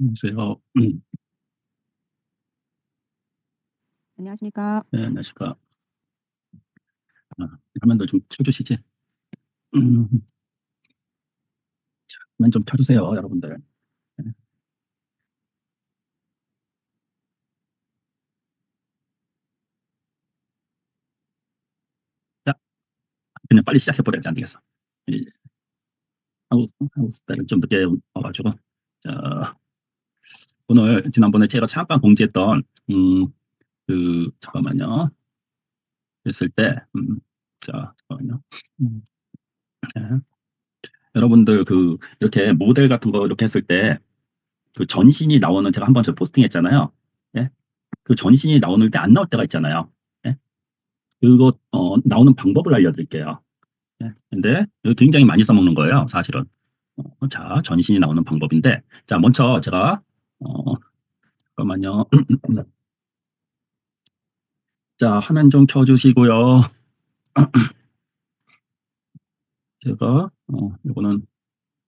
안녕하세요. 안녕하십니까. 네, 안녕하십니까. 화면도 좀 켜주시지. 음, 화면 좀 켜주세요, 여러분들. 네. 자, 그냥 빨리 시작해버려야지 안 되겠어. 이 한국 스타일은 좀 늦게 와가지고. 자, 오늘 지난번에 제가 잠깐 공지했던 잠깐만요. 했을 때, 자, 잠깐만요. 네. 여러분들 이렇게 모델 같은 거 이렇게 했을 때 그 전신이 나오는 제가 한번 저 포스팅했잖아요. 예? 그 전신이 나오는 때 안 나올 때가 있잖아요. 예? 그거 나오는 방법을 알려드릴게요. 예? 근데 이거 굉장히 많이 써먹는 거예요, 사실은. 자, 전신이 나오는 방법인데, 자, 먼저 제가 잠깐만요. 자, 화면 좀 켜주시고요. 제가 이거는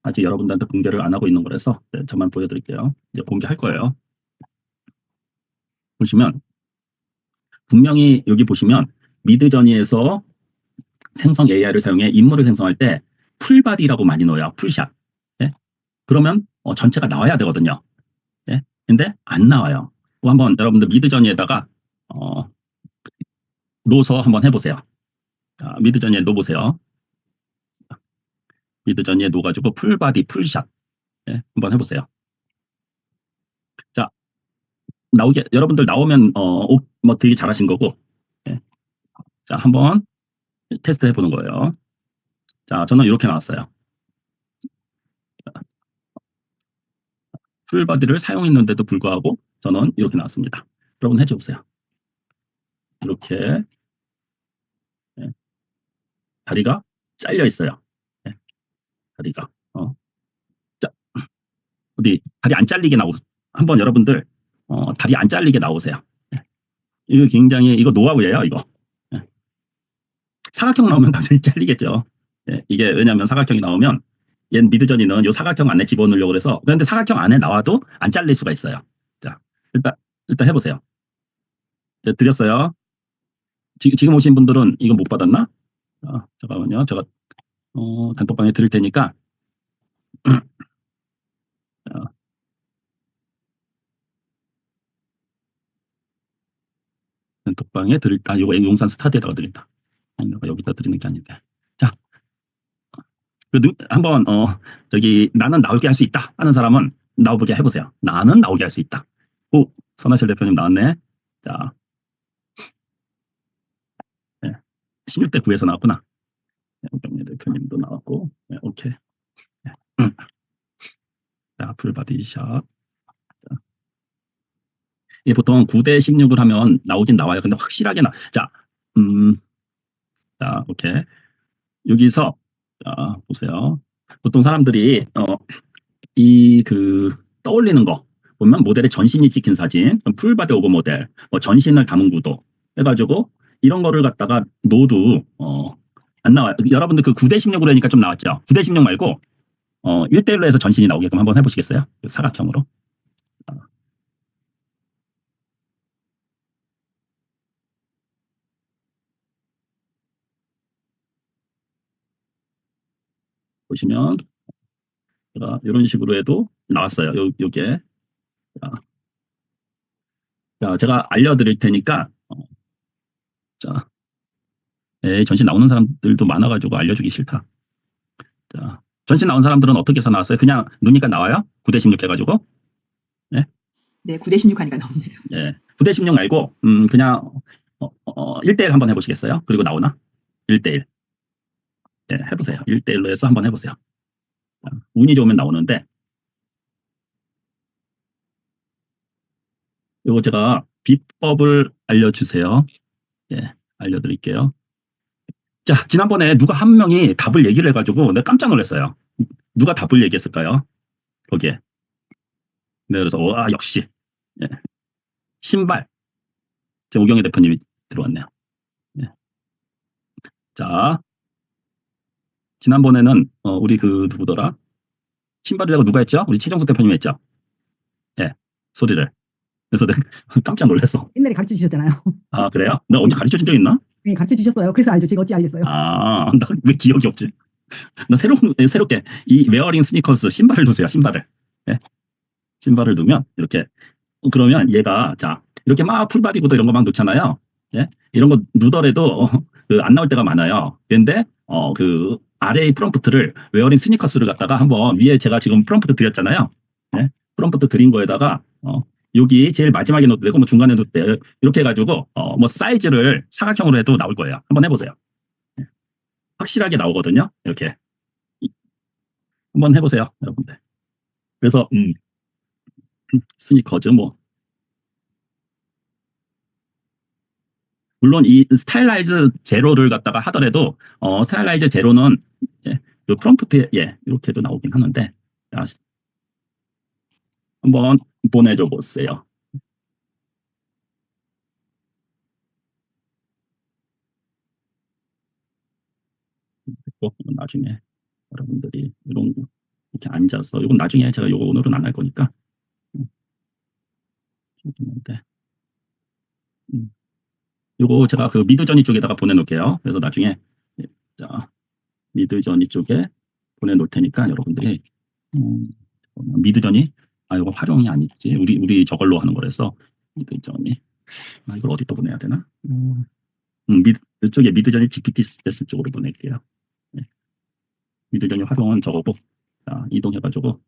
아직 여러분들한테 공개를 안 하고 있는 거라서 네, 저만 보여드릴게요. 이제 공개할 거예요. 보시면 분명히 여기 보시면 미드저니에서 생성 AI를 사용해 인물을 생성할 때 풀바디라고 많이 넣어요. 풀샷. 예? 그러면 전체가 나와야 되거든요. 예? 근데 안 나와요. 한번 여러분들 미드저니에다가 놓어서 한번 해보세요. 자, 미드저니에 놓어보세요. 미드저니에 놓아가지고 풀바디 풀샷 예? 한번 해보세요. 자, 나오게 여러분들 나오면 뭐 되게 잘하신 거고 예? 자, 한번 테스트 해보는 거예요. 자, 저는 이렇게 나왔어요. 풀바디를 사용했는데도 불구하고 저는 이렇게 나왔습니다. 여러분 해줘보세요. 이렇게 예. 다리가 잘려 있어요. 예. 다리가 자, 어디 다리 안 잘리게 한번 여러분들 다리 안 잘리게 나오세요. 예. 이거 굉장히 이거 노하우예요, 이거. 예. 사각형 나오면 당연히 잘리겠죠. 예. 이게 왜냐하면 사각형이 나오면 얘 미드저니는 이 사각형 안에 집어넣으려고 해서 그런데 사각형 안에 나와도 안 잘릴 수가 있어요. 자, 일단 해보세요. 드렸어요. 지금 오신 분들은 이거 못 받았나? 잠깐만요. 제가 단톡방에 드릴 테니까 단톡방에 이거 용산 스타드에다가 드린다. 내가 여기다 드리는 게 아닌데. 자, 한번 저기 나는 나오게 할 수 있다 하는 사람은 나오게 해보세요. 나는 나오게 할 수 있다. 오, 선하실 대표님 나왔네. 자, 네. 16대 9에서 나왔구나. 오경래 대표님도 나왔고, 네, 오케이. 네. 자, 풀바디샷. 예, 보통 9대 16을 하면 나오긴 나와요. 근데 확실하게 자, 자, 오케이. 여기서 자, 보세요. 보통 사람들이 떠올리는 거 보면 모델의 전신이 찍힌 사진, 풀바디 오버 모델, 뭐 전신을 담은 구도 해가지고 이런 거를 갖다가 놓도 안 나와요. 여러분들 그 9대 16으로 하니까 좀 나왔죠. 9대 16 말고 1대1로 해서 전신이 나오게끔 한번 해보시겠어요? 사각형으로. 보시면 제가 이런 식으로 해도 나왔어요. 요게. 자, 제가 알려드릴 테니까 자, 전신 나오는 사람들도 많아가지고 알려주기 싫다. 자, 전신 나온 사람들은 어떻게 해서 나왔어요? 그냥 누니까 나와요? 9대 16 해가지고? 네? 네, 9대 16 하니까 나오네요. 네. 9대 16 말고, 그냥, 1대1 한번 해보시겠어요? 그리고 나오나? 1대1. 네, 해보세요. 1대1로 해서 한번 해보세요. 운이 좋으면 나오는데, 이거 제가 비법을 알려주세요. 예, 알려드릴게요. 자, 지난번에 누가 한 명이 답을 얘기를 해가지고 내가 깜짝 놀랐어요. 누가 답을 얘기했을까요? 거기에. 네, 그래서, 와, 역시. 예. 신발. 제 오경혜 대표님이 들어왔네요. 예. 자, 지난번에는 우리 그 누구더라? 신발이라고 누가 했죠? 우리 최정수 대표님이 했죠? 예, 소리를. 그래서 내가 깜짝 놀랐어. 옛날에 가르쳐 주셨잖아요. 아, 그래요? 내가 언제 가르쳐 준 적 있나? 네, 가르쳐 주셨어요. 그래서 알죠. 제가 어찌 알겠어요. 아, 나 왜 기억이 없지? 나 새롭게 이 웨어링 스니커스 신발을 두세요. 신발을. 예, 신발을 두면 이렇게 그러면 얘가 자 이렇게 막 풀바디구도 이런 거 막 놓잖아요. 예, 이런 거 누더라도 그안 나올 때가 많아요. 그런데 그 아래의 프롬프트를 웨어링 스니커스를 갖다가 한번 위에 제가 지금 프롬프트 드렸잖아요. 예, 프롬프트 드린 거에다가 여기 제일 마지막에 넣어도 되고 뭐 중간에 넣어도 돼 이렇게 해가지고 뭐 사이즈를 사각형으로 해도 나올 거예요. 한번 해보세요. 예, 확실하게 나오거든요. 이렇게 한번 해보세요, 여러분들. 그래서 스니커즈 뭐 물론 이 스타일라이즈 제로를 갖다가 하더라도 스타일라이즈 제로는 예, 요 프롬프트에 예, 이렇게도 나오긴 하는데 자, 한번 보내줘 보세요. 나중에 여러분들이 이런 이렇게 앉아서 이건 나중에 제가 요거 오늘은 안 할 거니까 요거 제가 그 미드저니 쪽에다가 보내놓을게요. 그래서 나중에 자 미드저니 쪽에 보내놓을 테니까 여러분들이 미드저니 이거 활용이 아니지 우리 저걸로 하는 거라서 미드저니 이걸 어디 또 보내야 되나? 이쪽에 미드저니 GPTS 쪽으로 보낼게요. 네. 미드저니 활용은 저거고 자 이동해가지고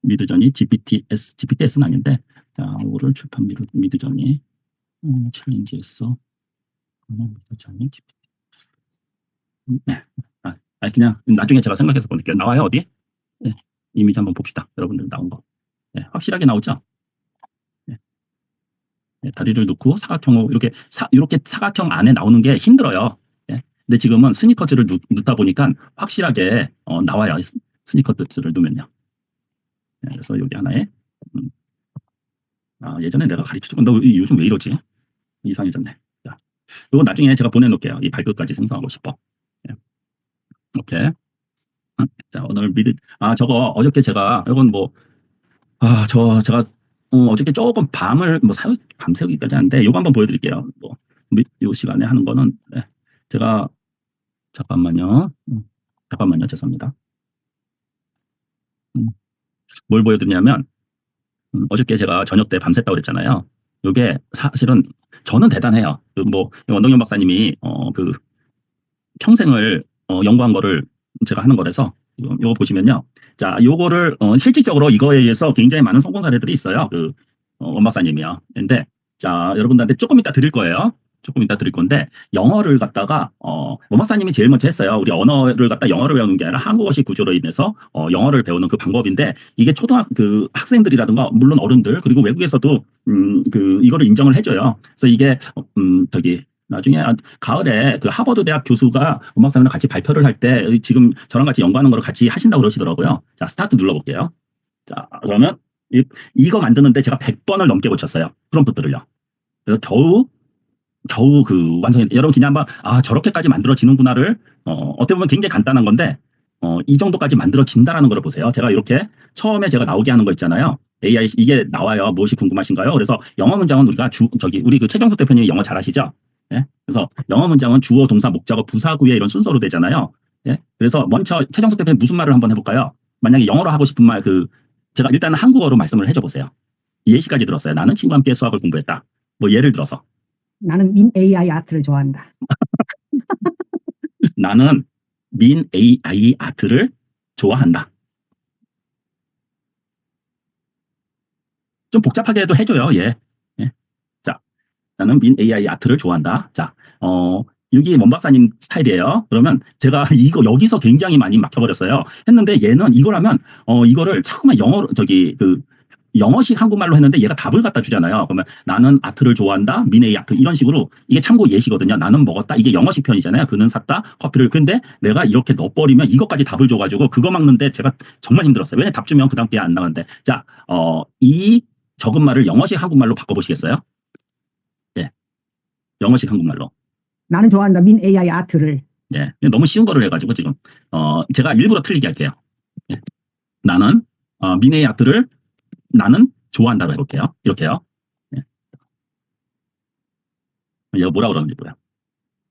미드저니 GPTS는 아닌데 자 이거를 출판 미드저니 챌린지에서 미드저니 GPT 네. 그냥 나중에 제가 생각해서 보낼게요. 나와요 어디? 네. 이미지 한번 봅시다. 여러분들 나온 거 네. 확실하게 나오죠? 네. 네. 다리를 놓고 사각형으로 이렇게 사각형 안에 나오는 게 힘들어요. 네. 근데 지금은 스니커즈를 넣다 보니까 확실하게 나와요. 스니커즈를 넣으면요. 네. 그래서 여기 하나에 예전에 내가 가르쳐준 건 너 요즘 왜 이러지? 이상해졌네. 자, 이거 나중에 제가 보내놓을게요. 이 발끝까지 생성하고 싶어. 네. 이렇게. 자, 오늘 저거 어저께 제가 이건 뭐 제가 어저께 조금 밤을 밤새우기까지 하는데 이거 한번 보여드릴게요. 이 시간에 하는 거는 네. 제가 잠깐만요. 죄송합니다. 뭘 보여드리냐면 어저께 제가 저녁 때 밤샜다고 그랬잖아요. 이게 사실은 저는 대단해요. 원동현 박사님이 그 평생을 연구한 거를 제가 하는 거라서 이거 보시면요. 자, 요거를 실질적으로 이거에 의해서 굉장히 많은 성공 사례들이 있어요. 원 박사님이요. 근데 자, 여러분들한테 조금 이따 드릴 거예요. 조금 이따 드릴 건데 영어를 갖다가 원 박사님이 제일 먼저 했어요. 우리 언어를 갖다 영어를 배우는 게 아니라 한국어식 구조로 인해서 영어를 배우는 그 방법인데 이게 그 학생들이라든가 물론 어른들 그리고 외국에서도 이거를 인정을 해줘요. 그래서 이게 나중에 가을에 그 하버드 대학 교수가 원 박사님이랑 같이 발표를 할 때 지금 저랑 같이 연구하는 거를 같이 하신다고 그러시더라고요. 자, 스타트 눌러볼게요. 자, 그러면 이거 만드는데 제가 100번을 넘게 고쳤어요. 프롬프트를요. 그래서 겨우 그 완성이 여러분 그냥 한번 저렇게까지 만들어지는구나를 어떻게 보면 굉장히 간단한 건데 이 정도까지 만들어진다라는 걸 보세요. 제가 이렇게 처음에 제가 나오게 하는 거 있잖아요. AI 이게 나와요. 무엇이 궁금하신가요? 그래서 영어 문장은 우리가 우리 그 최정숙 대표님이 영어 잘하시죠? 예? 그래서 영어 문장은 주어, 동사, 목적어, 부사구에 이런 순서로 되잖아요. 예? 그래서 먼저 최정숙 대표님 무슨 말을 한번 해볼까요? 만약에 영어로 하고 싶은 말 제가 일단은 한국어로 말씀을 해줘 보세요. 예시까지 들었어요. 나는 친구와 함께 수학을 공부했다. 뭐 예를 들어서 나는 민 AI 아트를 좋아한다. 나는 민 AI 아트를 좋아한다. 좀 복잡하게 해도 해줘요. 예. 자, 나는 민 AI 아트를 좋아한다. 자, 여기 원 박사님 스타일이에요. 그러면 제가 여기서 굉장히 많이 막혀버렸어요. 했는데 얘는 이걸 하면 이거를 자꾸만 영어로 영어식 한국말로 했는데 얘가 답을 갖다 주잖아요. 그러면 나는 아트를 좋아한다. 민에이 아트 이런 식으로 이게 참고 예시거든요. 나는 먹었다. 이게 영어식 표현이잖아요. 그는 샀다. 커피를. 근데 내가 이렇게 넣어버리면 이것까지 답을 줘가지고 그거 막는데 제가 정말 힘들었어요. 왜냐면 답 주면 그 다음 게 안 나가는데. 자, 이 적은 말을 영어식 한국말로 바꿔보시겠어요? 예. 영어식 한국말로. 나는 좋아한다. 민 AI 아트를. 예. 너무 쉬운 거를 해가지고 지금, 제가 일부러 틀리게 할게요. 예. 나는, 미네이 아트를 나는 좋아한다고 해볼게요. 이렇게요. 예. 얘가 뭐라 그러는지 보여.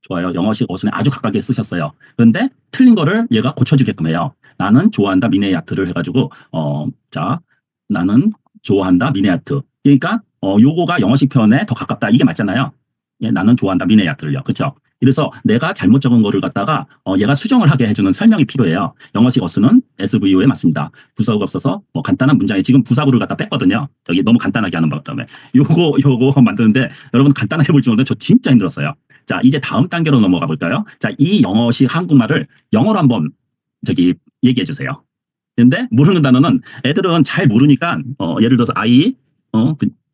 좋아요. 영어식 어순에 아주 가깝게 쓰셨어요. 그런데 틀린 거를 얘가 고쳐주게끔 해요. 나는 좋아한다 미네 아트를 해가지고 자 나는 좋아한다 미네 아트. 그러니까 요거가 영어식 표현에 더 가깝다. 이게 맞잖아요. 예, 나는 좋아한다 미네 아트를요. 그렇죠? 그래서 내가 잘못 적은 거를 갖다가 얘가 수정을 하게 해주는 설명이 필요해요. 영어식 어순은 SVO에 맞습니다. 부사구가 없어서 뭐 간단한 문장에 지금 부사구를 갖다 뺐거든요. 저기 너무 간단하게 하는 바람에 요거 만드는데 여러분 간단하게 볼 줄 알았는데 저 진짜 힘들었어요. 자, 이제 다음 단계로 넘어가 볼까요? 자, 이 영어식 한국말을 영어로 한번 저기 얘기해 주세요. 근데 모르는 단어는 애들은 잘 모르니까 예를 들어서 I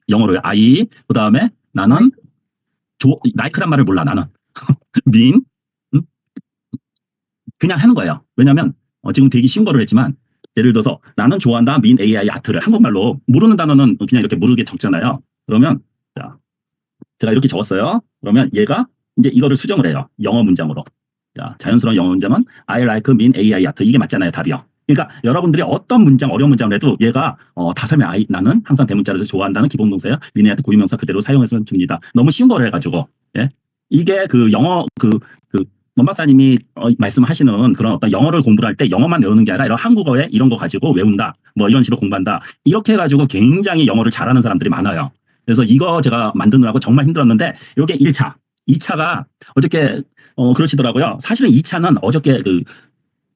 영어로요. I 그다음에 나는 like란 말을 몰라 나는 mean 그냥 하는 거예요. 왜냐면 지금 되게 쉬운 거를 했지만 예를 들어서 나는 좋아한다 mean AI 아트를 한국말로 모르는 단어는 그냥 이렇게 모르게 적잖아요. 그러면 자, 제가 이렇게 적었어요. 그러면 얘가 이제 이거를 수정을 해요. 영어 문장으로. 자, 자연스러운 영어 문장은 I like mean AI art. 이게 맞잖아요. 답이요. 그러니까 여러분들이 어떤 문장, 어려운 문장을 해도 얘가 다 설명, 나는 항상 대문자를 좋아한다는 기본동사야. mean AI 고유명사 그대로 사용해서 줍니다. 너무 쉬운 거를 해가지고. 예? 이게 그 영어, 원 박사님이 말씀하시는 그런 어떤 영어를 공부를 할 때 영어만 외우는 게 아니라 이런 한국어에 이런 거 가지고 외운다. 뭐 이런 식으로 공부한다. 이렇게 해가지고 굉장히 영어를 잘하는 사람들이 많아요. 그래서 이거 제가 만드느라고 정말 힘들었는데 이게 1차. 2차가 어저께 그러시더라고요. 사실은 2차는 어저께 그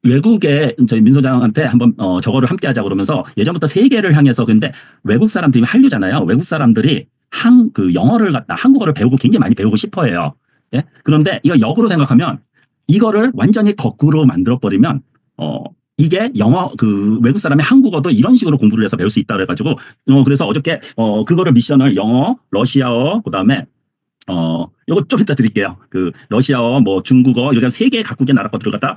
외국에 저희 민 소장한테 한번 저거를 함께 하자 그러면서 예전부터 세계를 향해서 근데 외국 사람들이 한류잖아요. 외국 사람들이 그 영어를 갖다 한국어를 배우고 굉장히 많이 배우고 싶어 해요. 예? 그런데 이거 역으로 생각하면 이거를 완전히 거꾸로 만들어 버리면 이게 영어 그 외국 사람의 한국어도 이런 식으로 공부를 해서 배울 수 있다 그래가지고 그래서 어저께 그거를 미션을 영어, 러시아어 그다음에 요거 좀 이따 드릴게요. 그 러시아어, 뭐 중국어 이렇게 3개 각국의 나라 것들을 갖다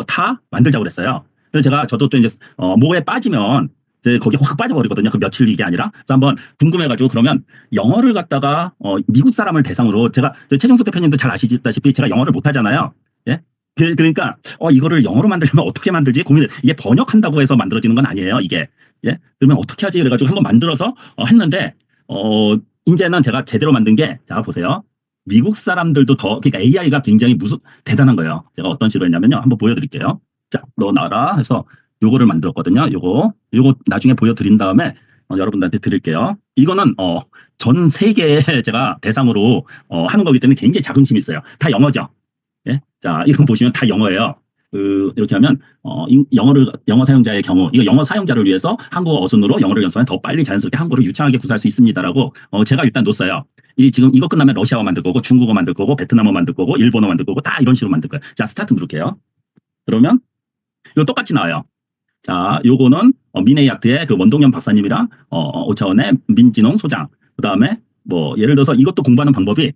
다 만들자고 그랬어요. 그래서 저도 또 이제 뭐에 빠지면 이제 거기 확 빠져버리거든요. 그 며칠 이게 아니라. 그래서 한번 궁금해가지고 그러면 영어를 갖다가 미국 사람을 대상으로 제가 최종석 대표님도 잘 아시다시피 제가 영어를 못하잖아요. 예? 그러니까 이거를 영어로 만들려면 어떻게 만들지 고민을 이게 번역한다고 해서 만들어지는 건 아니에요. 이게 예? 그러면 어떻게 하지 그래가지고 한번 만들어서 했는데 이제는 제가 제대로 만든 게, 자, 보세요. 미국 사람들도 그러니까 AI가 굉장히 대단한 거예요. 제가 어떤 식으로 했냐면요. 한번 보여드릴게요. 자, 너 나라 해서 요거를 만들었거든요. 요거 나중에 보여드린 다음에 여러분들한테 드릴게요. 이거는 전 세계에 제가 대상으로 하는 거기 때문에 굉장히 자긍심이 있어요. 다 영어죠. 예? 자, 이거 보시면 다 영어예요. 이렇게 하면 영어 사용자의 경우 이거 영어 사용자를 위해서 한국어 어순으로 영어를 연습하면 더 빨리 자연스럽게 한국어를 유창하게 구사할 수 있습니다라고 제가 일단 놓았어요. 지금 이거 끝나면 러시아어 만들 거고 중국어 만들 거고 베트남어 만들 거고 일본어 만들 거고 다 이런 식으로 만들 거예요. 자, 스타트 누를게요. 그러면 이거 똑같이 나와요. 자, 요거는 미네이 아트의 그 원동현 박사님이랑 5차원의 민진홍 소장. 그다음에 뭐 예를 들어서 이것도 공부하는 방법이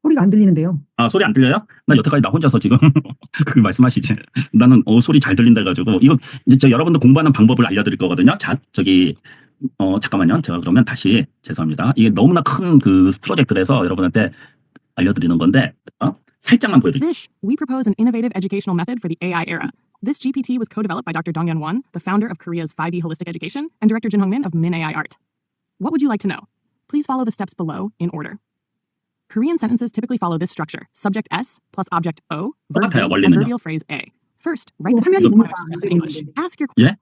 소리가 안 들리는데요. 소리 안 들려요? 나 여태까지 나 혼자서 지금 그 말씀하시지. 나는 소리 잘 들린다 해가지고 이거 이제 여러분들 공부하는 방법을 알려드릴 거거든요. 자, 잠깐만요. 제가 그러면 다시 죄송합니다. 이게 너무나 큰 그 프로젝트라서 여러분한테 알려드리는 건데 살짝만 보여드릴게요. We propose an innovative educational method for the AI era. This GPT was co-developed by Dr. Donghyun Won, the founder of Korea's 5D Holistic Education, and Director Jin Hong Min of Min AI Art. What would you like to know? Please follow the steps below in order. Korean sentences typically follow this structure: subject S plus object O, verb 똑같아요, V, and 원리는요. verbial phrase A. First, write the 화면이 following 공유가 express 안 in English. 되는데. Ask your 예?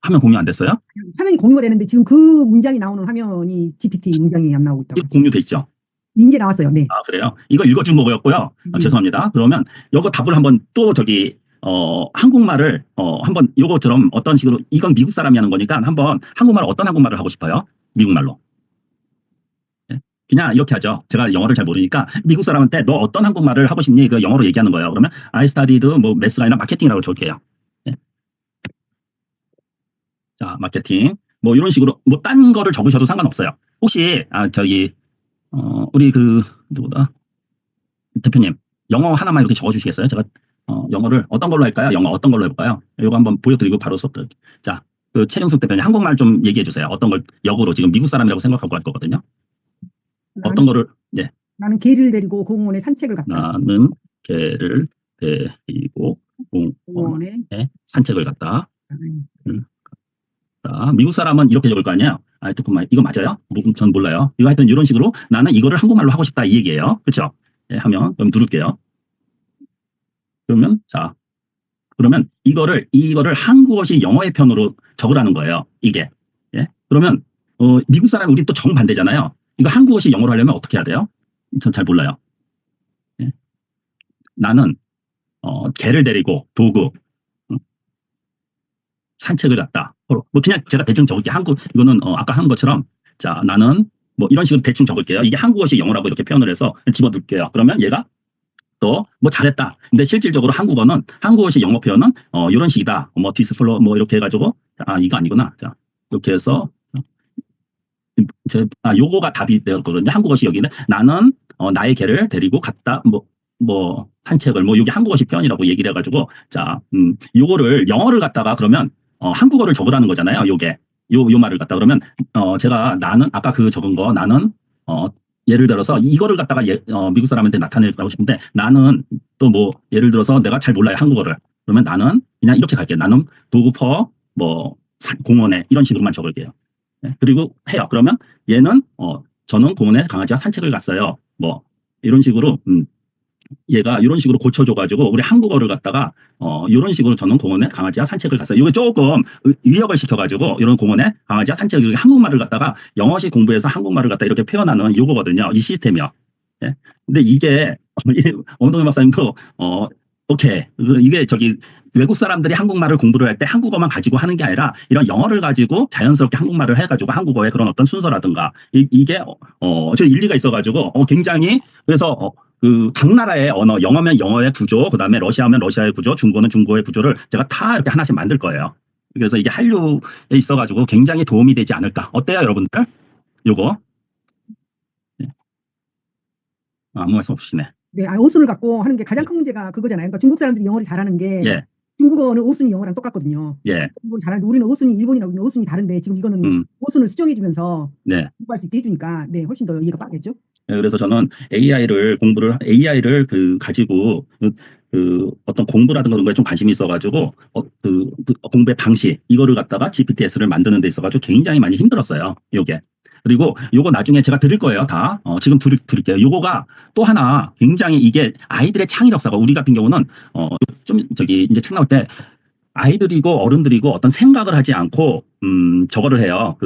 화면 공유 안 됐어요? 화면이 공유가 되는데 지금 그 문장이 나오는 화면이 GPT 문장이 안 나오고 이거 있다고. 공유돼 있죠? 이제 나왔어요. 네. 그래요? 이거 읽어준 거였고요. 죄송합니다. 그러면 요거 답을 한번 또 한국말을 한번 요거처럼 어떤 식으로 이건 미국 사람이 하는 거니까 한번 한국말 어떤 한국말을 하고 싶어요? 미국말로. 예? 그냥 이렇게 하죠. 제가 영어를 잘 모르니까 미국 사람한테 너 어떤 한국말을 하고 싶니? 그 영어로 얘기하는 거예요. 그러면 I studied 뭐 매스가 아니라 마케팅이라고 적을게요. 예? 자, 마케팅. 뭐 이런 식으로 뭐 딴 거를 적으셔도 상관없어요. 혹시 우리 누구다 대표님 영어 하나만 이렇게 적어주시겠어요? 제가 영어를 어떤 걸로 할까요? 영어 어떤 걸로 해볼까요? 이거 한번 보여드리고 바로 수업 들을게요. 자, 최영숙 대표님 한국말 좀 얘기해 주세요. 어떤 걸 역으로 지금 미국 사람이라고 생각하고 할 거거든요. 어떤 거를 예. 나는 개를 데리고 공원에 산책을 갔다. 나는 개를 데리고 공원에 공원에 산책을 갔다. 음, 미국 사람은 이렇게 적을 거 아니에요? 잠깐만, 이거 맞아요? 전 몰라요. 이거 하여튼 이런 식으로 나는 이거를 한국말로 하고 싶다 이 얘기예요. 그렇죠? 하면 그럼 누를게요. 그러면 이거를 한국어식 영어의 편으로 적으라는 거예요. 이게. 예? 그러면 미국 사람 우리 또 정반대잖아요. 이거 한국어식 영어로 하려면 어떻게 해야 돼요? 전 잘 몰라요. 예? 나는 개를 데리고 도구 산책을 갔다. 뭐 그냥 제가 대충 적을게요. 이거는 아까 한 것처럼 자 나는 뭐 이런 식으로 대충 적을게요. 이게 한국어식 영어라고 이렇게 표현을 해서 집어넣을게요. 그러면 얘가 또 뭐 잘했다. 근데 실질적으로 한국어식 영어 표현은 이런 식이다. 뭐 디스플로 뭐 이렇게 해가지고 이거 아니구나. 자 이렇게 해서 요거가 답이 되었거든요. 한국어식 여기는 나는 나의 개를 데리고 갔다. 뭐 산책을 뭐 이게 한국어식 표현이라고 얘기를 해가지고 자 요거를 영어를 갖다가 그러면 한국어를 적으라는 거잖아요. 요게 요 말을 갖다 그러면 제가 나는 아까 적은 거 나는 예를 들어서 이거를 갖다가 미국 사람한테 나타내고 싶은데 나는 또 뭐 예를 들어서 내가 잘 몰라요 한국어를 그러면 나는 그냥 이렇게 갈게요. 나는 도구퍼 뭐 공원에 이런 식으로만 적을게요. 네, 그리고 해요. 그러면 얘는 저는 공원에 강아지와 산책을 갔어요. 뭐 이런 식으로 얘가 이런 식으로 고쳐줘가지고 우리 한국어를 갖다가 이런 식으로 저는 공원에 강아지와 산책을 갔어요. 이거 조금 의역을 시켜가지고 이런 공원에 강아지와 산책을 한국말을 갖다가 영어식 공부해서 한국말을 갖다 이렇게 표현하는 이거거든요. 이 시스템이요. 예. 근데 이게 엄동현 박사님도 오케이 이게 외국 사람들이 한국말을 공부를 할 때 한국어만 가지고 하는 게 아니라 이런 영어를 가지고 자연스럽게 한국말을 해가지고 한국어의 그런 어떤 순서라든가 이게 저 일리가 있어가지고 굉장히 그래서 각 나라의 언어, 영어면 영어의 구조, 그 다음에 러시아면 러시아의 구조, 중국어는 중국어의 구조를 제가 다 이렇게 하나씩 만들 거예요. 그래서 이게 한류에 있어가지고 굉장히 도움이 되지 않을까. 어때요, 여러분들? 요거. 네. 아무 말씀 없으시네. 네, 오순을 갖고 하는 게 가장 큰 문제가 그거잖아요. 그러니까 중국 사람들이 영어를 잘하는 게 예, 중국어는 오순이 영어랑 똑같거든요. 예, 중국어를 잘하는데 우리는 오순이 일본이랑 우리는 오순이 다른데 지금 이거는 오순을 수정해주면서 네. 공부할 수 있게 해주니까 네, 훨씬 더 이해가 빠르겠죠. 그래서 저는 AI를 가지고 어떤 공부라든가 그런 거에 좀 관심이 있어가지고 그 공부의 방식 이거를 갖다가 GPTS를 만드는 데 있어가지고 굉장히 많이 힘들었어요. 요게. 그리고 요거 나중에 제가 드릴 거예요. 다. 지금 드릴게요. 요거가 또 하나 굉장히 이게 아이들의 창의력사가 우리 같은 경우는 좀 이제 책 나올 때 아이들이고 어른들이고 어떤 생각을 하지 않고 저거를 해요.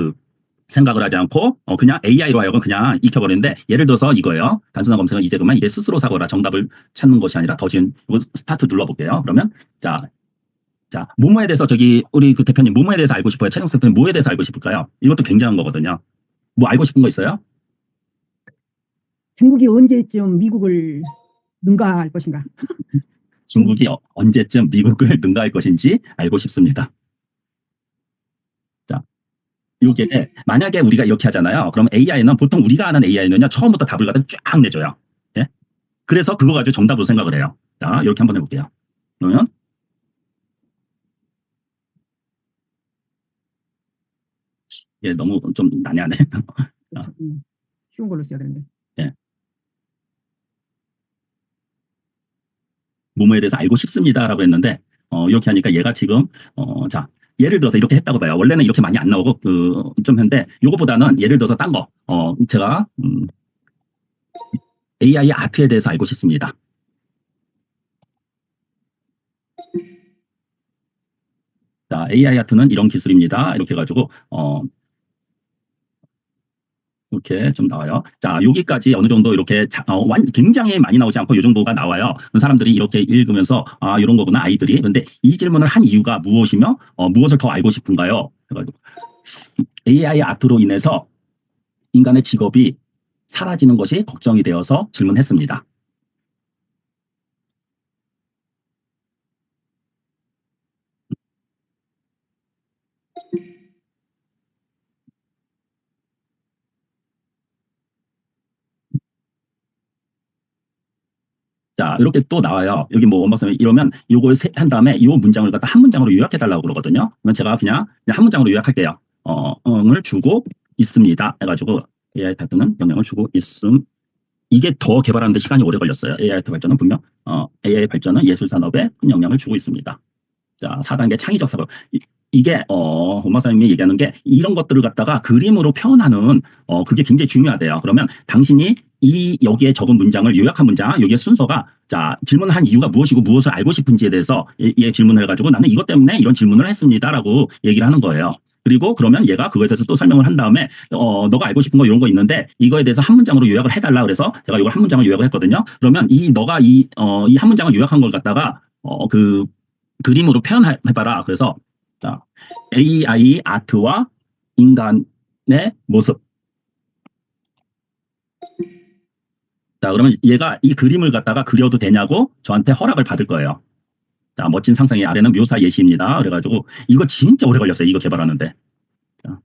생각을 하지 않고 그냥 AI로 하여금 그냥 익혀버리는데 예를 들어서 이거예요. 단순한 검색은 이제 그만 이제 스스로 사고라 정답을 찾는 것이 아니라 더 지금 이거 스타트 눌러볼게요. 그러면 자 뭐뭐에 대해서 우리 그 대표님 뭐뭐에 대해서 알고 싶어요. 최정수 대표님 뭐에 대해서 알고 싶을까요? 이것도 굉장한 거거든요. 뭐 알고 싶은 거 있어요? 중국이 언제쯤 미국을 능가할 것인가? 중국이 언제쯤 미국을 능가할 것인지 알고 싶습니다. 자, 이게 만약에 우리가 이렇게 하잖아요. 그럼 AI는 보통 우리가 아는 AI는요. 처음부터 답을 갖다 쫙 내줘요. 예? 그래서 그거 가지고 정답으로 생각을 해요. 자, 이렇게 한번 해볼게요. 그러면 예, 너무 좀 난해하네. 자, 쉬운 걸로 써야 되는데. 예. 뭐뭐에 대해서 알고 싶습니다라고 했는데 이렇게 하니까 얘가 지금 자 예를 들어서 이렇게 했다고 봐요. 원래는 이렇게 많이 안 나오고 좀 했는데 요거보다는 예를 들어서 딴 거 제가 AI 아트에 대해서 알고 싶습니다. 자, AI 아트는 이런 기술입니다. 이렇게 해가지고 이렇게 좀 나와요. 자, 여기까지 어느 정도 이렇게 굉장히 많이 나오지 않고 이 정도가 나와요. 사람들이 이렇게 읽으면서 이런 거구나 아이들이. 근데 이 질문을 한 이유가 무엇이며 무엇을 더 알고 싶은가요? 그래가지고 AI 아트로 인해서 인간의 직업이 사라지는 것이 걱정이 되어서 질문했습니다. 자, 이렇게 또 나와요. 여기 뭐 원박사님 이러면 요걸 한 다음에 이 문장을 갖다 한 문장으로 요약해 달라고 그러거든요. 그러면 제가 그냥 한 문장으로 요약할게요. 을 주고 있습니다. 해가지고 AI 파트는 영향을 주고 있음. 이게 더 개발하는데 시간이 오래 걸렸어요. AI 발전은 분명 AI 발전은 예술 산업에 큰 영향을 주고 있습니다. 자, 4단계 창의적 사고. 이게 원박사님이 얘기하는 게 이런 것들을 갖다가 그림으로 표현하는 그게 굉장히 중요하대요. 그러면 당신이 여기에 적은 문장을 요약한 문장, 여기에 순서가 자, 질문한 이유가 무엇이고 무엇을 알고 싶은지에 대해서 얘 질문을 해가지고 나는 이것 때문에 이런 질문을 했습니다라고 얘기를 하는 거예요. 그리고 그러면 얘가 그거에 대해서 또 설명을 한 다음에 너가 알고 싶은 거 이런 거 있는데 이거에 대해서 한 문장으로 요약을 해달라 그래서 제가 이걸 한 문장을 요약을 했거든요. 그러면 너가 이 한 문장을 요약한 걸 갖다가 그 그림으로 표현해봐라. 그래서 자, AI 아트와 인간의 모습. 자, 그러면 얘가 이 그림을 갖다가 그려도 되냐고 저한테 허락을 받을 거예요. 자, 멋진 상상의 아래는 묘사 예시입니다. 그래가지고 이거 진짜 오래 걸렸어요. 이거 개발하는데. 자,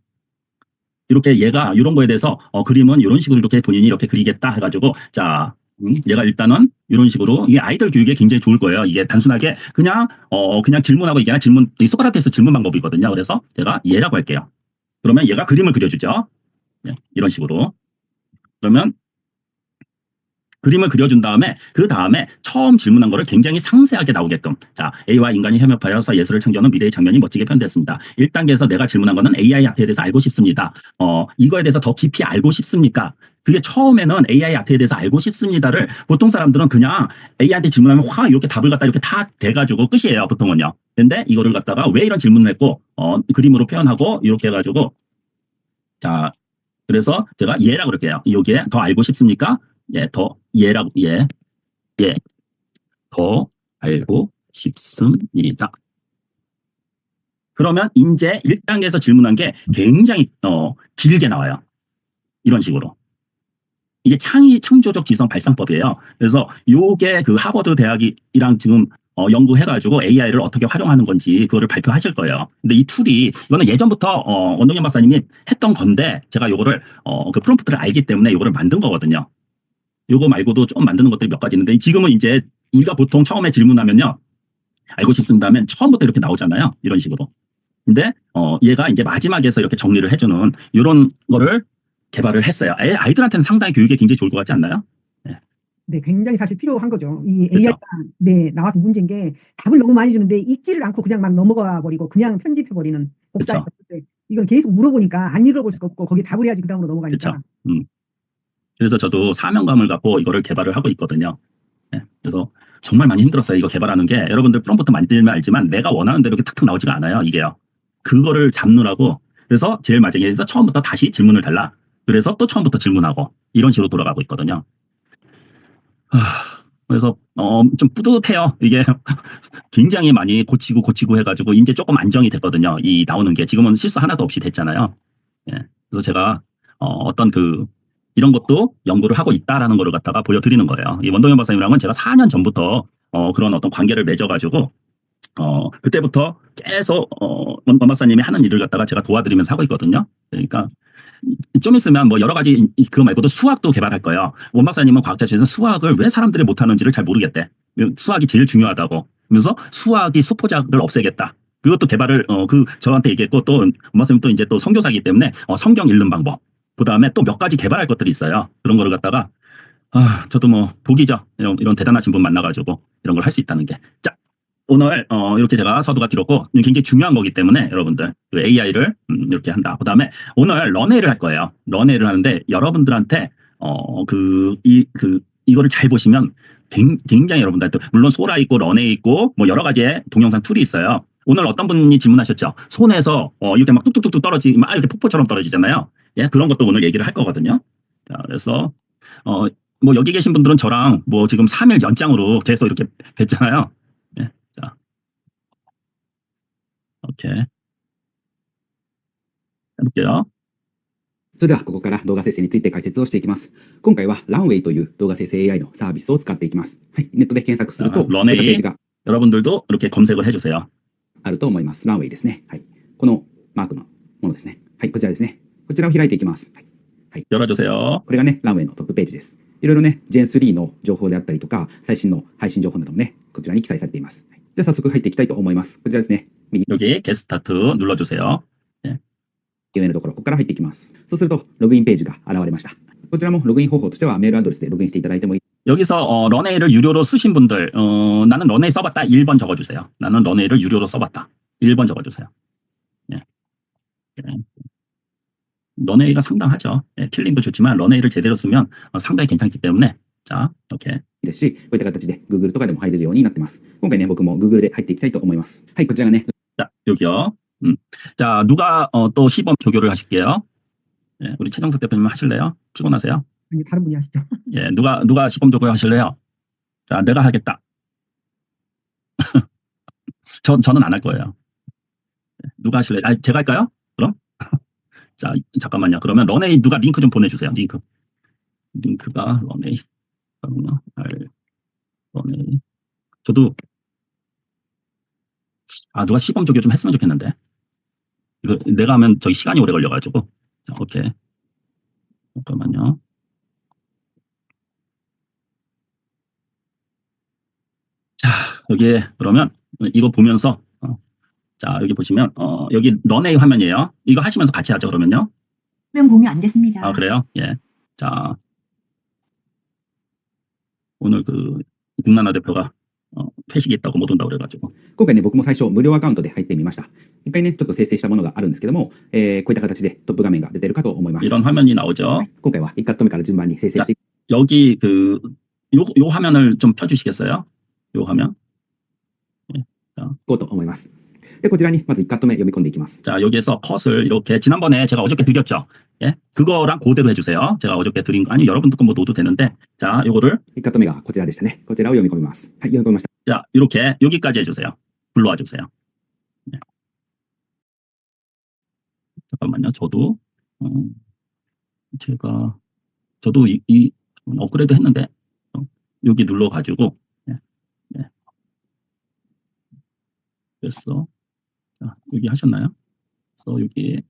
이렇게 얘가 이런 거에 대해서 그림은 이런 식으로 이렇게 본인이 이렇게 그리겠다 해가지고 자, 얘가 일단은 이런 식으로 이게 아이들 교육에 굉장히 좋을 거예요. 이게 단순하게 그냥 질문하고 이게 소크라테스 질문 방법이거든요. 그래서 제가 얘라고 할게요. 그러면 얘가 그림을 그려주죠. 네, 이런 식으로. 그러면 그림을 그려준 다음에 그 다음에 처음 질문한 거를 굉장히 상세하게 나오게끔 자, A와 인간이 협업하여서 예술을 창조하는 미래의 장면이 멋지게 표현됐습니다. 1단계에서 내가 질문한 거는 AI 아트에 대해서 알고 싶습니다. 이거에 대해서 더 깊이 알고 싶습니까? 그게 처음에는 AI 아트에 대해서 알고 싶습니다를 보통 사람들은 그냥 AI한테 질문하면 확 이렇게 답을 갖다 이렇게 다 돼가지고 끝이에요. 보통은요. 근데 이거를 갖다가 왜 이런 질문을 했고 그림으로 표현하고 이렇게 해가지고 자, 그래서 제가 얘라고 그럴게요. 여기에 더 알고 싶습니까? 예, 더 알고 싶습니다. 그러면 이제 1단계에서 질문한 게 굉장히 길게 나와요. 이런 식으로. 이게 창조적 지성 발상법이에요. 그래서 요게 그 하버드 대학이랑 지금 연구해가지고 AI를 어떻게 활용하는 건지 그거를 발표하실 거예요. 근데 이 툴이 이거는 예전부터 원동현 박사님이 했던 건데 제가 요거를 그 프롬프트를 알기 때문에 요거를 만든 거거든요. 요거 말고도 좀 만드는 것들이 몇 가지 있는데 지금은 이제 우리가 보통 처음에 질문하면요. 알고 싶습니다 하면 처음부터 이렇게 나오잖아요. 이런 식으로. 근데 얘가 이제 마지막에서 이렇게 정리를 해주는 이런 거를 개발을 했어요. 아이들한테는 상당히 교육에 굉장히 좋을 것 같지 않나요? 네, 굉장히 사실 필요한 거죠. 이 그렇죠. AI가 네, 나와서 문제인 게 답을 너무 많이 주는데 읽지를 않고 그냥 막 넘어가 버리고 그냥 편집해 버리는 복사해서 이걸 계속 물어보니까 안 읽어볼 수가 없고 거기에 답을 해야지 그 다음으로 넘어가니까. 그렇죠. 그래서 저도 사명감을 갖고 이거를 개발을 하고 있거든요. 네, 그래서 정말 많이 힘들었어요. 이거 개발하는 게 여러분들 프롬프트 만들면 알지만 내가 원하는 대로 이렇게 탁탁 나오지가 않아요. 이게요. 그거를 잡느라고 그래서 제일 마지막에서 처음부터 다시 질문을 달라. 그래서 또 처음부터 질문하고 이런 식으로 돌아가고 있거든요. 그래서 좀 뿌듯해요. 이게 굉장히 많이 고치고 해가지고 이제 조금 안정이 됐거든요. 이 나오는 게 지금은 실수 하나도 없이 됐잖아요. 예. 그래서 제가 어떤 이런 것도 연구를 하고 있다라는 거를 갖다가 보여드리는 거예요. 이 원동현 박사님이랑은 제가 4년 전부터 그런 어떤 관계를 맺어가지고 그때부터 계속 원 박사님이 하는 일을 갖다가 제가 도와드리면서 하고 있거든요. 그러니까 좀 있으면 뭐 여러 가지 그거 말고도 수학도 개발할 거예요. 원 박사님은 과학자 중에서 수학을 왜 사람들이 못하는지를 잘 모르겠대. 수학이 제일 중요하다고. 그래서 수학이 수포자를 없애겠다. 그것도 개발을 저한테 얘기했고 또 원 박사님 또 이제 또 선교사이기 때문에 성경 읽는 방법. 그 다음에 또 몇 가지 개발할 것들이 있어요. 그런 거를 갖다가 저도 뭐 복이죠. 이런 대단하신 분 만나가지고 이런 걸 할 수 있다는 게. 자, 오늘 이렇게 제가 서두가 길었고 굉장히 중요한 거기 때문에 여러분들 그 AI를 이렇게 한다. 그 다음에 오늘 런웨이를 할 거예요. 런웨이를 하는데 여러분들한테 이거를 잘 보시면 굉장히 여러분들한테 물론 소라 있고 런웨이 있고 뭐 여러 가지의 동영상 툴이 있어요. 오늘 어떤 분이 질문하셨죠. 손에서 이렇게 막 뚝뚝뚝뚝 막 이렇게 폭포처럼 떨어지잖아요. 예, 그런 것도 오늘 얘기를 할 거거든요. 자, 그래서 뭐 여기 계신 분들은 저랑 뭐 지금 3일 연장으로 계속 이렇게 뵀잖아요. 예, 자, 오케이. 해볼게요. それではここから動画生成について解説をしていきます。今回はランウェイという動画生成 AI のサービスを使っていきます。はい、ネットで検索すると、こういったペー 런웨이 ジが 여러분들도 이렇게 검색을 해주세요. あると思います。ランウェイですね。はい、このマークのものですね。はい、こちらですね。こちらを開いていきます。はい、 열어주세요. これがね、ランウェイのトップページです。いろいろね、Gen3 の情報であったりとか、最新の配信情報などもね、こちらに記載されています。じゃあ早速入っていきたいと思います。こちらですね。右 여기 Get Start 눌러주세요. 上のところ、ここから入っていきます。そうすると、ログインページが現れました。こちらもログイン方法としてはメールアドレスでログインしていただいてもいい。 여기서 런웨이를 유료로 쓰신 분들 나는 런웨이 써봤다 1번 적어주세요. 나는 런웨이를 유료로 써봤다 1번 적어주세요. 예. 예. 런웨이가 상당하죠. 예, 킬링도 좋지만 런웨이를 제대로 쓰면 상당히 괜찮기 때문에 자 이렇게 ですし、こういった形で Google とかでも入れるようになってます。今回ね、僕も Google で入っていきたいと思います。はい、こちらがね。 자 여기요. 자 누가 또 시범 조교를 하실게요. 예, 우리 최정석 대표님 하실래요? 피곤하세요? 아니, 다른 분이 하시죠. 예, 누가 시범 조교 하실래요? 자, 내가 하겠다. 저는 안 할 거예요. 누가 하실래요? 아, 제가 할까요? 그럼? 자, 잠깐만요. 그러면 런웨이 누가 링크 좀 보내주세요. 링크가 런웨이. 잠깐만요. 런웨이. 저도 누가 시범 조교 좀 했으면 좋겠는데. 이거 내가 하면 저기 시간이 오래 걸려가지고. 자, 오케이. 잠깐만요. 자, 여기에 그러면 이거 보면서 자, 여기 보시면 여기 런웨이 화면이에요. 이거 하시면서 같이 하죠, 그러면요. 화면 공유 안 됐습니다. 아, 그래요? 예. 자, 오늘 그 국나나 대표가 회식이 있다고 못 온다고 그래가지고. 今回ね、僕も最初無料アカウントで入ってみました。一回ね、ちょっと生成したものがあるんですけども、こういった形でトップ画面が出てるかと思います。 이런 화면이 나오죠. 今回は1カット目から順番に生成していき 여기 요 화면을 좀 펴주시겠어요? 요 화면. 예. こうと思います。で、こちらにまず1カット目読み込んでいきます。 자, 여기에서 컷을 이렇게 지난번에 제가 어저께 드렸죠. 예, 그거랑 그대로 해주세요. 제가 어저께 드린 거 아니 여러분들 거 뭐 넣어도 되는데, 자, 요거를 1カット目がこちらでしたね。こちらを読み込みます。はい、読み込みました。 자, 이렇게 여기까지 해주세요. 불러와 주세요. 예. 잠깐만요. 저도 저도 이 업그레이드 했는데 여기 눌러가지고 예. 예. 됐어. 자, 여기 하셨나요? 그래서 여기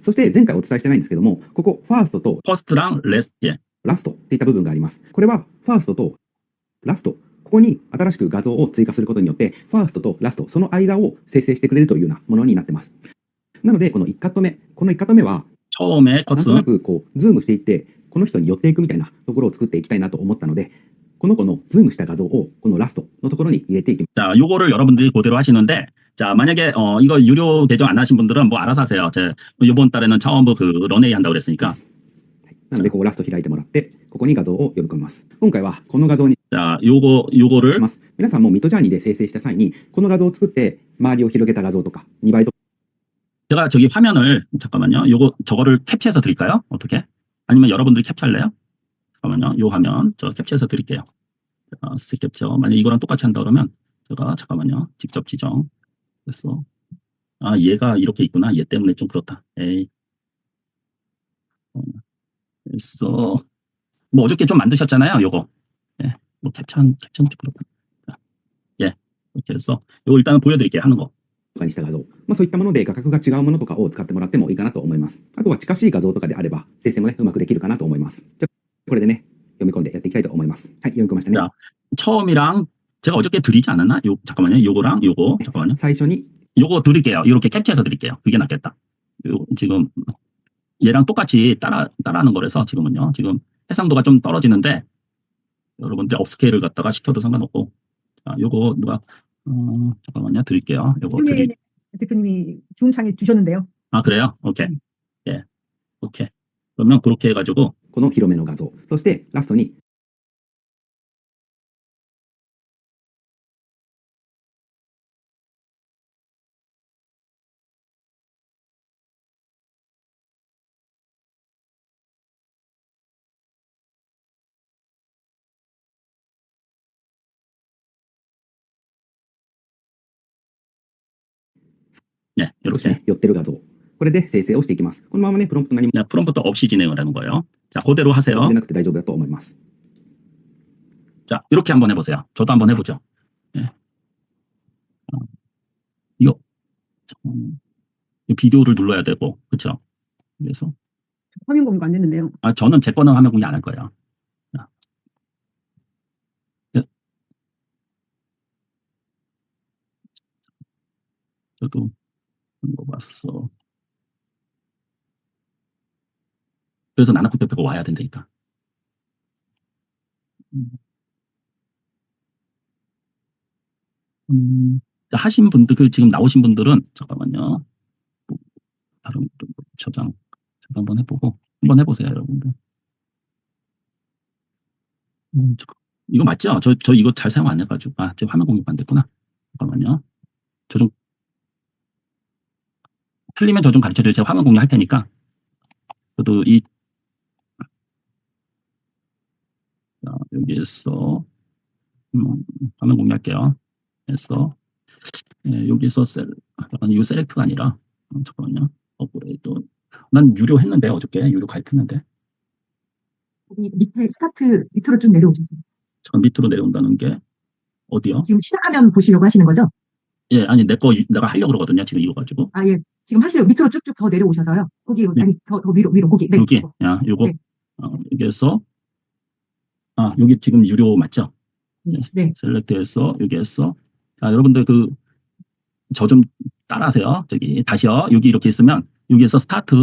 そして前回お伝えしてないんですけども、ここ、ファーストと 퍼스트랑 레스트 예. ラストっていった部分があります。これはファーストとラスト、ここに新しく画像を追加することによって、ファーストとラスト、その間を生成してくれるというようなものになってます。なので、この1カット目、この1カット目は、 처음에 なんと 컷은 なくこうズームしていって、この人に寄っていくみたいなところを作っていきたいなと思ったので、この子のズームした画像をこのラストのところに入れていきます。 자, 요거를 여러분들이 그대로 하시는데, 자, 만약에 이거 유료 계정 안 하신 분들은 뭐 알아서 하세요. 이번 달에는 처음 그 런웨이 한다고 그랬으니까. なので、ここラスト開いてもらって、ここに画像を呼び込みます。今回はこの画像に 자, 요거를 します。皆さんもミッドジャーニーで生成した際に、この画像を作って周りを広げた画像とか2倍と 제가 저기 화면을 잠깐만요. 저거를 캡처해서 드릴까요? 어떻게? 아니면 여러분들이 캡처할래요? 잠깐만요. 요 화면 저 캡처해서 드릴게요. 스틱 캡처. 만약 이거랑 똑같이 한다 그러면 제가 잠깐만요. 직접 지정. 그래서 얘가 이렇게 있구나. 얘 때문에 좀 그렇다. 에이. 그래서 뭐 어저께 좀 만드셨잖아요. 요거. 예. 뭐 캡처는 좀 그렇다. 자, 예. 이렇게 해서 요거 일단은 보여드릴게요. 하는 거. かにした画像、そういったもので画角が違うものとかを使ってもらってもいいかなと思います。あとは近しい画像とかであれば生成もねうまくできるかなと思います。じゃあこれでね読み込んでやっていきたいと思います。はい、読み込みましたね。 자, 처음이랑 제가 어저께 드리지 않았나? 잠깐만요. 요거랑 요거 잠깐만요. 最初に 요거 드릴게요. 이렇게 캡처해서 드릴게요. 그게 낫겠다. 지금 얘랑 똑같이 따라하는 거라서 지금은요. 지금 해상도가 좀 떨어지는데 여러분들 업스케일을 갖다가 시켜도 상관없고. 자, 요거 누가 잠깐만요. 드릴게요. 요거 네, 대표님이 줌창에 주셨는데요. 아, 그래요? 오케이. 예. 오케이. 그러면 그렇게 해가지고 この広めの画像、そしてラストに네, 少しね 이렇게. 寄ってる画像、これで生成をしていきます。このままねプロンプト何も 네, 프롬프트 없이 진행을 하는 거예요. 자, 그대로 하세요. 入れなくて大丈夫だと思います。 자, 이렇게 한번 해보세요. 저도 한번 해보죠. 예. 이거 이 비디오를 눌러야 되고, 그렇죠? 그래서 화면 공유가 안 됐는데요. 저는 제 거는 화면 공유 안 할 거예요. 자. 네. 저도 이거 봤어. 그래서 나는 쿠페페가 와야 된다니까. 하신 분들, 지금 나오신 분들은, 잠깐만요. 다른 저장 한번 해보고, 한번 해보세요, 여러분들. 이거 맞죠? 저 이거 잘 사용 안 해가지고. 저 화면 공유가 안 됐구나. 잠깐만요. 저 좀, 틀리면 저 좀 가르쳐줘요. 제가 화면 공유 할 테니까. 저도 여기에서, 화면 공유할게요. 했어. 여기서 이거 셀렉트가 아니라, 잠깐만요. 업그레이드. 난 유료 했는데, 어저께 유료 가입했는데. 여기 밑에 스타트 밑으로 쭉 내려오셨어요. 잠깐 밑으로 내려온다는 게 어디요? 지금 시작하면 보시려고 하시는 거죠? 예, 아니 내가 하려고 그러거든요. 지금 이거 가지고. 예. 지금 하시려고 밑으로 쭉쭉 더 내려오셔서요. 거기 네. 아니 더 위로 거기. 네. 여기, 요거. 네. 여기에서 여기 지금 유료 맞죠? 네. 셀렉트해서 여기에서 여러분들 저 좀 따라하세요. 다시요. 여기 이렇게 있으면 여기에서 스타트,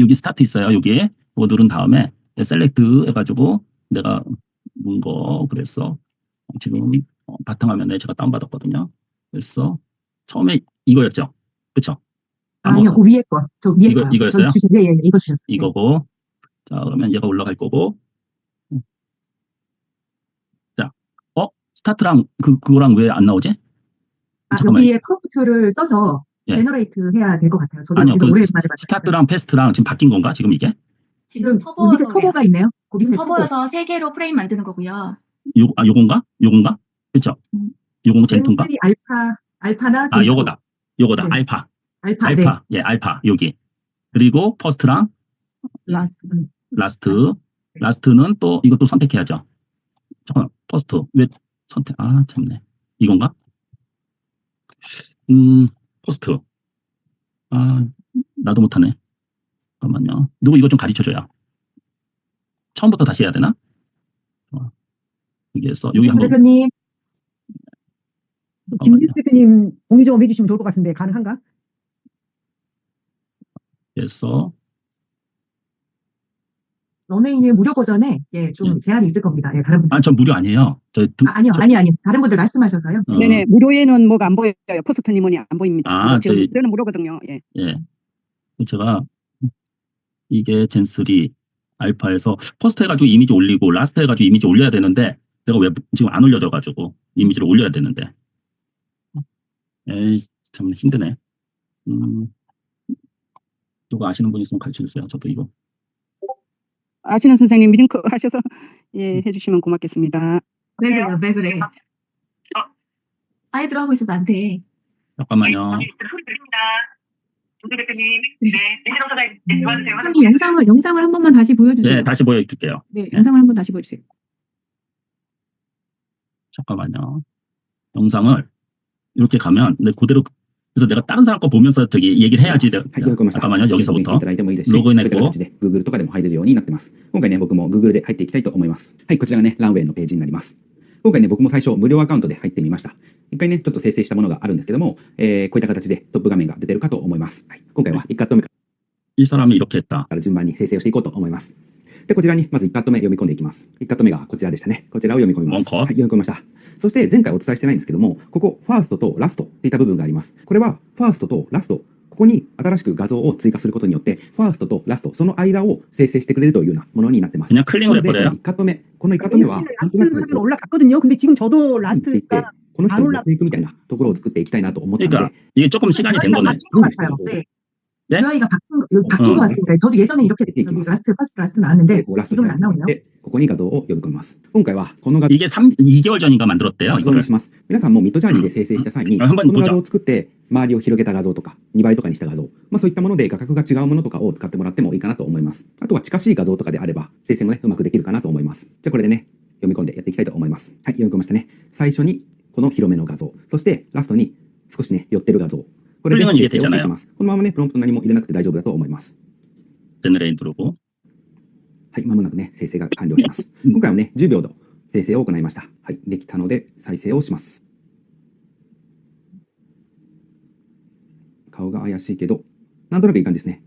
여기 스타트 있어요. 여기 이거 누른 다음에 셀렉트 해가지고 내가 거 그랬어. 지금 바탕화면에 제가 다운받았거든요. 그래서 처음에 이거였죠. 그쵸? 아니요, 그 위에 거. 저 위에 이거, 거요. 이거였어요? 예, 이거 주셨어요. 이거고. 자, 그러면 얘가 올라갈 거고. 자, 스타트랑 그거랑 왜 안 나오지? 잠깐만요. 여기에 프롬프트를 써서 예. 제너레이트 해야 될 것 같아요. 저도 아니요, 오래 말해봤어요. 스타트랑 패스트랑 지금 바뀐 건가? 지금 이게? 지금 터보여서 밑에 터보가 있네요. 그 밑에 터보여서 3개로 프레임 만드는 거고요. 요건가? 그쵸? 요건 젠2인가? 젠3 알파나 젠2. 요거다. 네. 알파. 알파. 네. 예, 알파. 여기. 그리고 퍼스트랑 라스트. 라스트는 또 이것도 선택해야죠. 잠깐, 퍼스트. 왜 선택? 참네. 이건가? 퍼스트. 나도 못하네. 잠깐만요. 누구 이거 좀 가르쳐줘요. 처음부터 다시 해야 되나? 여기에서 여기 한번. 대표님. 김지수 대표님 공유 좀 해주시면 좋을 것 같은데 가능한가? 그래서 런웨이는 무료 버전에 좀 제한이 있을 겁니다. 다른 분들. 저 무료 아니에요. 아니요. 다른 분들 말씀하셔서요. 네네, 무료에는 뭐가 안 보여요. 포스트님은 안 보입니다. 지금 저희- 무료는 무료거든요. 예. 예. 제가 이게 젠3 알파에서 퍼스트 해가지고 이미지 올리고 라스트 해가지고 이미지 올려야 되는데 내가 왜 지금 안 올려져가지고 이미지를 올려야 되는데 참 힘드네. 누가 아시는 분 있으면 가르쳐주세요. 저도 이거. 아시는 선생님 링크 하셔서 해주시면 고맙겠습니다. 왜 그래? 아이들 하고 있어도 안 돼. 잠깐만요. 소리 들립니다. 김수 대표님, 네, 도와주세요. 선생님 영상을 한 번만 다시 보여주세요. 네, 다시 보여줄게요. 네, 영상을 한 번 다시 보여주세요. 잠깐만요. 영상을 이렇게 가면 그대로 그래서 내가 다른 사람 거 보면서 얘기를 해야지. 잠깐만요. 여기서부터 로그인했고 Google とかでも入れるようになってます。今回ね、僕も Google で入っていきたいと思います。はい、こちらがね、ランウェイのページになります。今回ね、僕も最初無料アカウントで入ってみました。一回ね、ちょっと生成したものがあるんですけども、こういった形でトップ画面が出てるかと思います。はい、今回は1カット目 이 사람이 이렇게 했다. から順番に生成をしていこうと思います。で、こちらにまず1カット目読み込んでいきます。1カット目がこちらでしたね。こちらを読み込みます。はい、読み込みました。そして前回お伝えしてないんですけども、ここ、ファーストとラストっていった部分があります。これは、ファーストとラスト、ここに新しく画像を追加することによって、ファーストとラスト、その間を生成してくれるというようなものになってます。 그냥 클릭을 해버려요. 1カット目、この1カット目は、なんとなく 라스트는 올라갔거든요. 근데 지금 저도 라스트가 この人に持っていくみたいなところを作っていきたいなと思ったので、 그러니까 이게 조금 시간이 된 거네. 바뀐 것 같아요. 네. 네? UI가 바뀐 것 같습니다. 저도 예전에 이렇게 라스트, 퍼스트, 라스트 나왔는데 ラスト 지금은 안 나오네요. で、ここに画像を読み込みます。今回はこの画 이게 2개월 전인가 만들었대요. 像 이거를. にします。皆さんもミッドジャーニーで生成した際に、こ 한번 の画 보자. 像を作って周りを広げた画像とか2倍とかにした画像、そういったもので画角が違うものとかを使ってもらってもいいかなと思います。あとは近しい画像とかであれば生成もねうまくできるかなと思います。じゃあこれでね読み込んでやっていきたいと思います。はい、読み込みましたね。最初にこの広めの画像、そしてラストに少しね寄ってる画像、これで生成をしていきます。このままねプロンプト何も入れなくて大丈夫だと思います。ジェネレイン누르고 はい、まもなくね、生成が完了します。今回はね、10秒の生成を行いました。はい、できたので再生をします。顔が怪しいけど、なんとなくいい感じですね。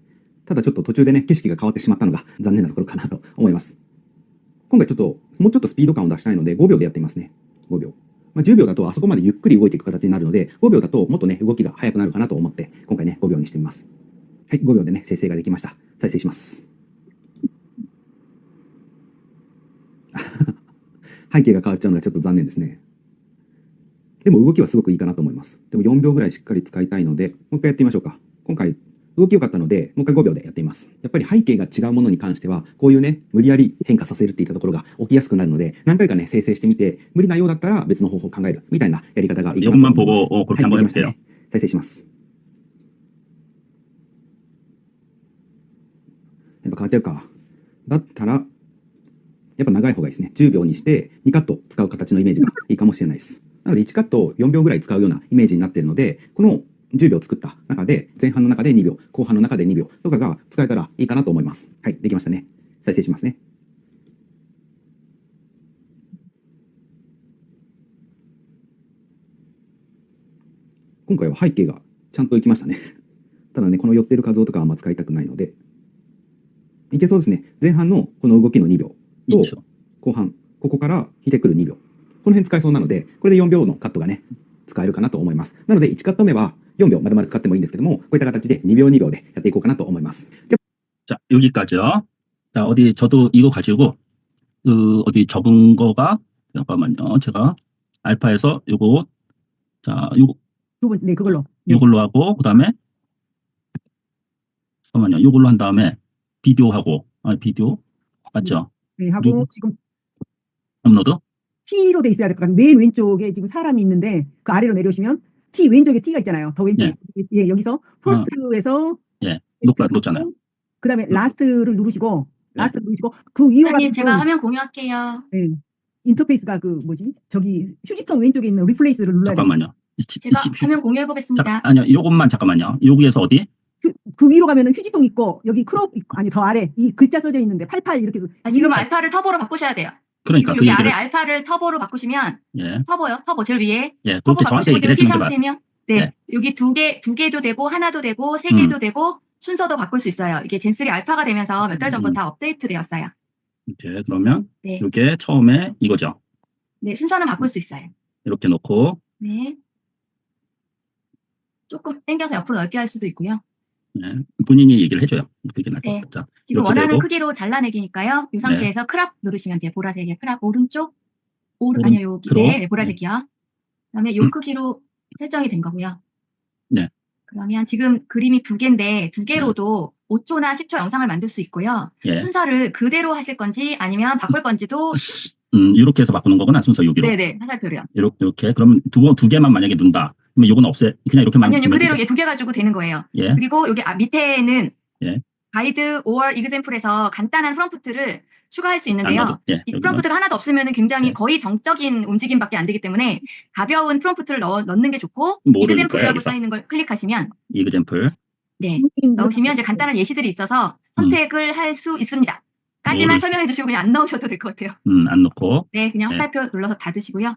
ただちょっと途中でね、景色が変わってしまったのが残念なところかなと思います。今回ちょっと、もうちょっとスピード感を出したいので5秒でやってみますね。5秒。10秒だとあそこまでゆっくり動いていく形になるので、5秒だともっとね、動きが速くなるかなと思って、今回ね、5秒にしてみます。はい、5秒でね、生成ができました。再生します。背景が変わっちゃうのはちょっと残念ですね。でも動きはすごくいいかなと思います。でも4秒ぐらいしっかり使いたいので、もう一回やってみましょうか。今回、動き良かったので、もう一回5秒でやってみます。やっぱり背景が違うものに関しては、こういうね、無理やり変化させるっていったところが起きやすくなるので、何回かね、生成してみて、無理なようだったら別の方法を考えるみたいなやり方がいいかなと思います。 이것만 보고 그렇게 한번 できました 해볼게요. ね。再生します。やっぱ変わっちゃうか。だったら、やっぱ長い方がいいですね。10秒にして2カット使う形のイメージがいいかもしれないです。なので1カット4秒ぐらい使うようなイメージになっているので、この10秒作った中で、前半の中で2秒、後半の中で2秒とかが使えたらいいかなと思います。はい、できましたね。再生しますね。今回は背景がちゃんといきましたね。ただね、この寄ってる画像とかはあんま使いたくないので、いけそうですね。前半のこの動きの2秒と、 있죠. 後半、ここから引いてくる2秒。この辺使えそうなので、これで4秒のカットがね、使えるかなと思います。なので、1カット目は4秒丸々使ってもいいんですけども、こういった形で2秒2秒でやっていこうかなと思います。 자, 여기까지요. 자, 어디 저도 이거 가지고 어디 적은 거가 잠깐만요. 제가 알파에서 요거 자, 두 번, 네, 그걸로. 네. 요걸로 하고 그다음에 잠깐만요. 요걸로 한 다음에 비디오하고 비디오 맞죠? 네, 하고 그리고 지금 업로드 T로 돼 있어야 될 것 같아요. 맨 왼쪽에 지금 사람이 있는데 그 아래로 내려오시면 T 왼쪽에 T가 있잖아요. 더 왼쪽에. 예, 여기서 퍼스트에서 예, 놓잖아요. 그다음에 라스트를 누르시고 그 위로 사장님, 가면 제가 화면 공유할게요. 네, 인터페이스가 그 뭐지? 저기 휴지통 왼쪽에 있는 리플레이스를 눌러야 돼요. 잠깐만요. 제가 화면 공유해 보겠습니다. 아니요, 요것만 잠깐만요. 여기에서 어디? 그 위로 가면은 휴지통 있고 여기 크롭 있고 아니 더 아래 이 글자 써져 있는데 88 이렇게 해서 지금 알파를 터보로 바꾸셔야 돼요. 그러니까 지금 그 여기 아래 얘기를 알파를 터보로 바꾸시면 예, 터보 제일 위에 예, 터보 그렇게 저한테 바꾸시고 얘기를 T 해주는 게 맞. 상태면 네, 네. 여기 두 개도 되고 하나도 되고 세 개도 되고 순서도 바꿀 수 있어요. 이게 젠3 알파가 되면서 몇 달 전부터 다 업데이트 되었어요. 이렇게 그러면 네. 이게 처음에 이거죠. 네, 순서는 바꿀 수 있어요. 이렇게 놓고 네. 조금 당겨서 옆으로 넓게 할 수도 있고요. 예, 본인이 얘기를 해줘요. 그게 나을 것 네. 같죠. 지금 이렇게 원하는 되고. 크기로 잘라내기니까요. 이 상태에서 크랍 누르시면 돼요. 보라색에 크랍 오른쪽 아니요 여기 크롭. 네, 보라색이요. 그다음에 이 크기로 설정이 된 거고요. 네. 그러면 지금 그림이 두 개인데 두 개로도 5초나 10초 영상을 만들 수 있고요. 예. 순서를 그대로 하실 건지 아니면 바꿀 건지도 이렇게 해서 바꾸는 거구나. 순서 여기로. 네네 화살표로요. 이렇게 그러면 두 개만 만약에 눈다. 그러면 요건 그냥 이렇게만. 아니요 그대로 두 개 가지고 되는 거예요. 예. 그리고 여기 밑에는 예. 가이드 or example에서 간단한 프롬프트를 추가할 수 있는데요. 예, 이 프롬프트가 하나도 없으면 굉장히 네. 거의 정적인 움직임밖에 안 되기 때문에 가벼운 프롬프트를 넣는 게 좋고 뭐를 example이라고 넣을까요, 써 있는 걸 클릭하시면 이그젠플. 네 넣으시면 이제 간단한 예시들이 있어서 선택을 할 수 있습니다. 까지만 뭐를- 설명해 주시고 그냥 안 넣으셔도 될 것 같아요. 안 넣고 네, 그냥 네. 화살표 눌러서 닫으시고요.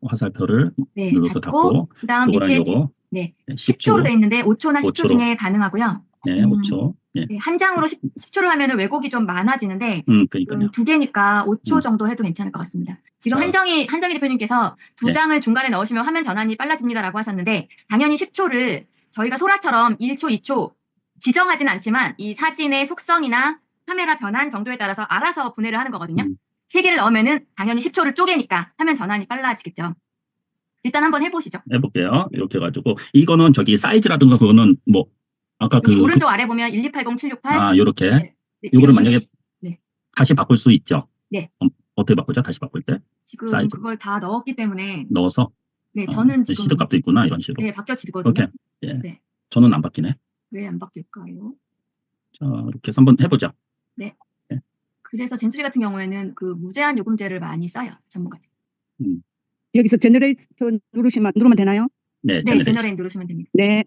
화살표를 네, 눌러서 닫고 그다음 요거랑 밑에 요거 네, 10초. 10초로 돼 있는데 5초나 10초 5초. 중에 가능하고요. 네, 5초. 예. 네, 한 장으로 10초를 하면은 왜곡이 좀 많아지는데 그러니까요. 두 개니까 5초 정도 해도 괜찮을 것 같습니다. 지금 자. 한정희 대표님께서 두 네. 장을 중간에 넣으시면 화면 전환이 빨라집니다라고 하셨는데 당연히 10초를 저희가 소라처럼 1초, 2초 지정하진 않지만 이 사진의 속성이나 카메라 변환 정도에 따라서 알아서 분해를 하는 거거든요. 세 개를 넣으면은 당연히 10초를 쪼개니까 화면 전환이 빨라지겠죠. 일단 한번 해보시죠. 해볼게요. 이렇게 해가지고 이거는 저기 사이즈라든가 그거는 뭐 아까 여기 오른쪽 아래 보면 1280768 요렇게 네, 요거를 지금 만약에 네. 다시 바꿀 수 있죠. 네. 어떻게 바꾸죠? 다시 바꿀 때 지금 사이즈. 그걸 다 넣었기 때문에 넣어서 네, 저는 지금 시드값도 있구나 이런 식으로. 네, 바뀌어지거든요. 이렇게. 예. 네. 저는 안 바뀌네. 왜 안 바뀔까요? 자, 이렇게 해서 한번 해보죠. 그래서 젠3 같은 경우에는 그 무제한 요금제를 많이 써요. 전문가들. 여기서 제너레이터 누르면 되나요? 네, 네, 제너레이션. 제너레인 누르시면 됩니다. 네.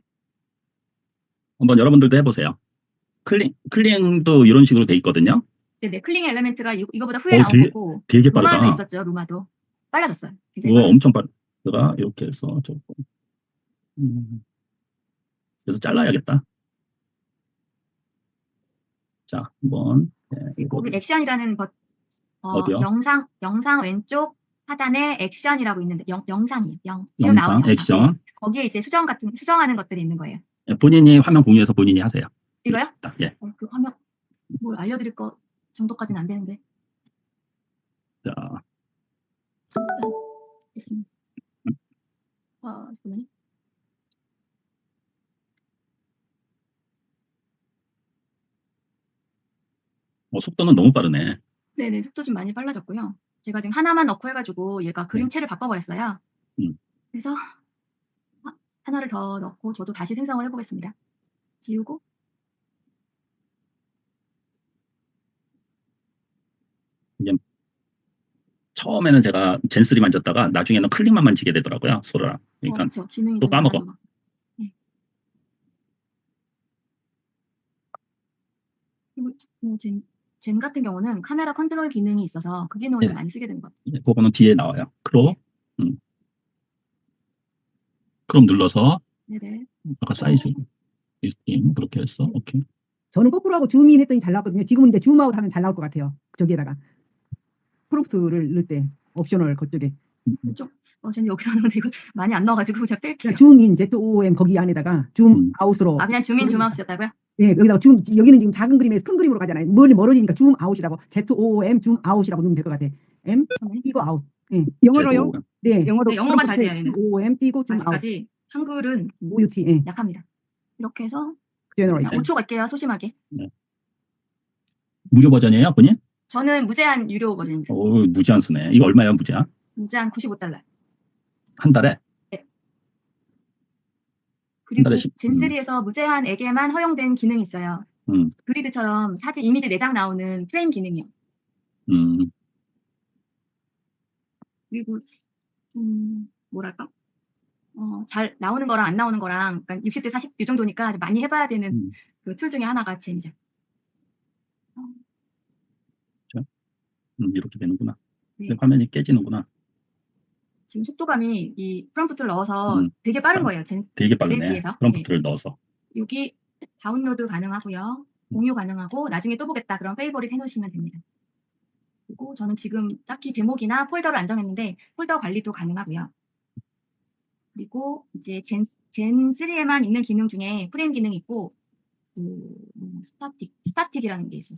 한번 여러분들도 해보세요. 클링도 이런 식으로 돼 있거든요. 네네. 클링 엘리멘트가 이거보다 후에 어, 나온 되게- 거고 되게 루마도 빠르다. 있었죠. 루마도 빨라졌어요. 굉장히 우와, 빨라졌어요. 엄청 빠르다. 이렇게 해서 조금. 그래서 잘라야겠다. 자, 한번. 네, 그리고 그 이거 액션이라는 어디요? 영상 왼쪽 하단에 액션이라고 있는데 영상이에요. 지금 나온 영상, 액션. 네. 거기에 이제 수정하는 것들이 있는 거예요. 예, 본인이 화면 공유해서 본인이 하세요. 이거요? 딱, 예. 그 화면 뭘 알려드릴 거 정도까지는 안 되는데. 자, 있습니다. 잠깐만요. 속도는 너무 빠르네. 네네. 속도 좀 많이 빨라졌고요. 제가 지금 하나만 넣고 해가지고 얘가 그림체를 바꿔버렸어요. 그래서 하나를 더 넣고 저도 다시 생성을 해보겠습니다. 지우고 처음에는 제가 젠3 만졌다가 나중에는 클릭만 만지게 되더라고요. 소라랑. 그러니까 그렇죠. 기능이 또 좀 까먹어. 달라져서. 네. 그리고 젠 같은 경우는 카메라 컨트롤 기능이 있어서 그 기능을 좀 네. 많이 쓰게 되는 것 같아요. 예, 그거는 뒤에 나와요. 크롭. 크롭 눌러서 네네. 아까 사이즈 리스팅 그렇게 해서 오케이. 저는 거꾸로 하고 줌인 했더니 잘 나왔거든요. 지금은 이제 줌아웃 하면 잘 나올 것 같아요. 저기에다가 프롬프트를 넣을 때 옵셔널 그쪽에 저는 여기서 하는데 이거 많이 안 나와가지고 제가 뺄게요. 그냥 줌인 ZOM 거기 안에다가 줌아웃으로 그냥 줌인 줌아웃이었다고요? 예, 여기다가 줌 여기는 지금 작은 그림에서 큰 그림으로 가잖아요. 멀리 멀어지니까 줌아웃이라고 ZOM 줌아웃이라고 넣으면 될 것 같아. M 띄고 아웃. 예. 영어로요? 네. 영어로 네, 영어만 잘 돼요. 얘는. OM 띄고 줌아웃. 아직까지 한글은 OUT. 예. 약합니다. 이렇게 해서 제너럴. 그냥 5초 갈게요. 소심하게. 무료 버전이에요, 본인? 저는 무제한 유료 버전입니다. 오, 무제한 쓰네. 이거 얼마예요, 무제한? 무제한 $95. 한 달에? 그리고 달에 젠3에서 무제한에게만 허용된 기능이 있어요. 그리드처럼 사진 이미지 4장 나오는 프레임 기능이요. 그리고 뭐랄까? 잘 나오는 거랑 안 나오는 거랑 그러니까 60대 40 이 정도니까 많이 해봐야 되는 그 툴 중에 하나가 젠이죠. 이렇게 되는구나. 네. 화면이 깨지는구나. 지금 속도감이 이 프롬프트를 넣어서 되게 빠른 거예요. 되게 빠르네. 비해서. 프롬프트를 넣어서. 여기 다운로드 가능하고요. 공유 가능하고 나중에 또 보겠다. 그럼 페이보릿 해놓으시면 됩니다. 그리고 저는 지금 딱히 제목이나 폴더를 안 정했는데 폴더 관리도 가능하고요. 그리고 이제 젠3에만 있는 기능 중에 프레임 기능이 있고 스타틱이라는 게 있어요.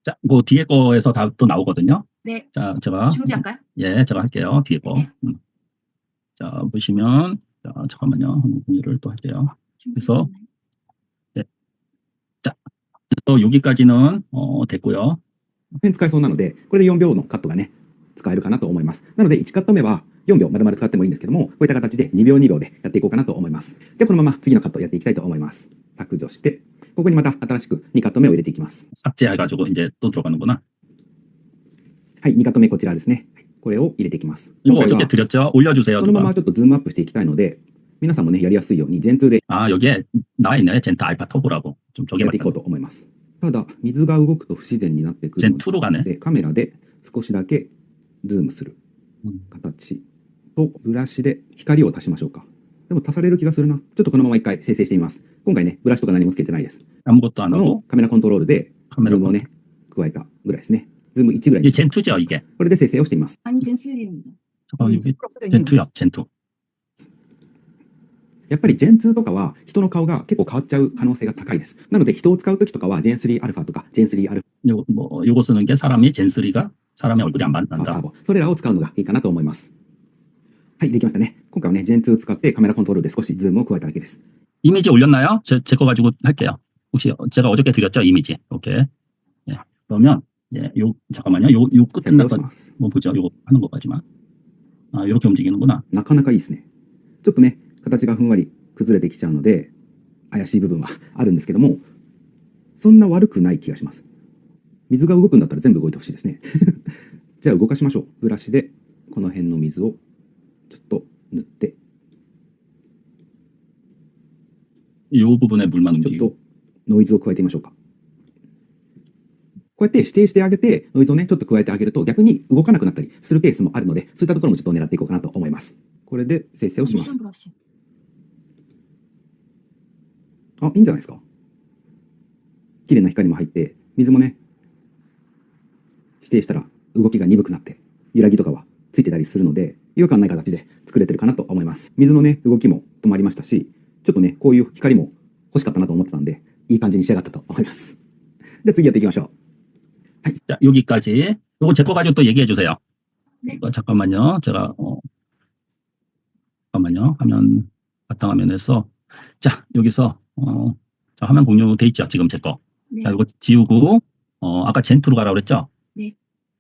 자, 그 뒤에 거에서 다 또 나오거든요. 네. 자, 제가 중지할까요? 예, 제가 할게요. 뒤에 거. 네. 자, 보시면 자, 잠깐만요. 공유를 또 할게요. 그래서 네. 자, 또 여기까지는 됐고요. 使えそうなので、これで4秒のカットがね、使えるかなと思います。なので、1カット目は4秒丸々使ってもいいんですけども、こういった形で2秒2秒でやっていこうかなと思います。では、このまま次のカットをやっていきたいと思います。削除して、ここにまた新しく2カット目を入れていきます。 삭제해가지고 이제 또 들어가는구나. はい、2カット目こちらですね。これを入れていきます。 이거 어저께 드렸죠? 올려주세요. そのまま 누가. ちょっとズームアップしていきたいので、皆さんもね、やりやすいように Gen2 で 아, 여기에 나와 있네. 젠트 알파 터보라고. 좀 저게 やっていこうと思います。ただ、水が動くと不自然になってくるの 젠2로 가네. で、カメラで少しだけズームする形と、ブラシで光を足しましょうか。でも足される気がするな。ちょっとこのまま一回生成してみます。今回ね、ブラシとか何もつけてないです。 아무것도 안 この 하고 カメラコントロールでズ 카메라 ームをね、加えたぐらいですね。ズーム1ぐらい 이게 です。 젠2죠, 이게. これで生成をしてみます。 아니 젠3입니다. 잠깐 여기 젠2야, 젠2. やっぱり Gen2 とかは人の顔が結構変わっちゃう可能性が高いです。なので人を使うときとかは Gen3α とか Gen3α 요거 쓰는 게 사람이 젠3가 사람의 얼굴이 안 만난다. ターボ、それらを使うのがいいかなと思います。はい、できましたね。今回はね、Gen2 を使ってカメラコントロールで少しズームを加えただけです。 이미지 올렸나요? 제 거 가지고 할게요. 혹시 제가 어저께 드렸죠? 이미지. 오케이. 예. 그러면 예, 잠깐만요. 요 生 끝에 成をし 나가 ます。 뭐 보죠. 요거 하는 거까지만. 아, 요렇게 움직이는구나. なかなかいいですね。ちょっとね、形がふんわり崩れてきちゃうので、怪しい部分はあるんですけども、そんな悪くない気がします。水が動くんだったら全部動いてほしいですね。じゃあ動かしましょう。ブラシでこの辺の水をちょっと塗って、이 부분에 물만 ちょっ 움직이고. とノイズを加えてみましょうか。こうやって指定してあげて、ノイズをね、ちょっと加えてあげると逆に動かなくなったりするケースもあるので、そういったところもちょっと狙っていこうかなと思います。これで生成をします。 브러쉬. あ、いいんじゃないですか。綺麗な光も入って、水もね、指定したら動きが鈍くなって、揺らぎとかはついてたりするので、違和感ない形で作れてるかなと思います。水のね、動きも止まりましたし、ちょっとね、こういう光も欲しかったなと思ってたんで、いい感じに仕上がったと思います。で、次やっていきましょう。 자, 여기까지. 요거 제 거 가지고 또 얘기해 주세요. 네. 잠깐만요. 제가 잠깐만요. 화면 바탕화면에서 자, 여기서 자, 화면 공유돼 있죠. 지금 제 거. 네. 자, 이거 지우고 아까 젠투로 가라고 그랬죠? 네.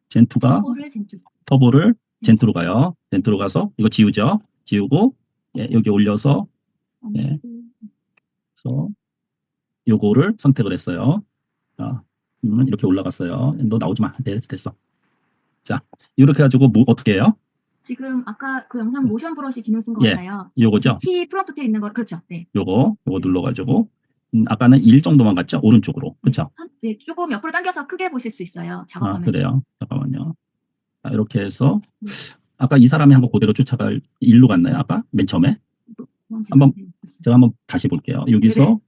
젠투가 터보를 젠투. 터보를 젠투로 가요. 젠투로 가서 이거 지우죠. 지우고 예, 여기 올려서 예. 그래서 요거를 선택을 했어요. 자, 이렇게 올라갔어요. 너 나오지 마. 네, 됐어. 자, 이렇게 해가지고 뭐 어떻게 해요? 지금 아까 그 영상 모션 브러쉬 기능 쓴 거 예. 같아요. 요거죠? T 프롬프트에 있는 거 그렇죠. 네. 요거 눌러가지고 아까는 1 정도만 갔죠? 오른쪽으로. 그렇죠? 네, 조금 옆으로 당겨서 크게 보실 수 있어요. 아, 작업하면. 그래요. 잠깐만요. 자, 이렇게 해서 아까 이 사람이 한 거 그대로 쫓아갈 1로 갔나요? 아까 맨 처음에? 한번 제가 한번 다시 볼게요. 여기서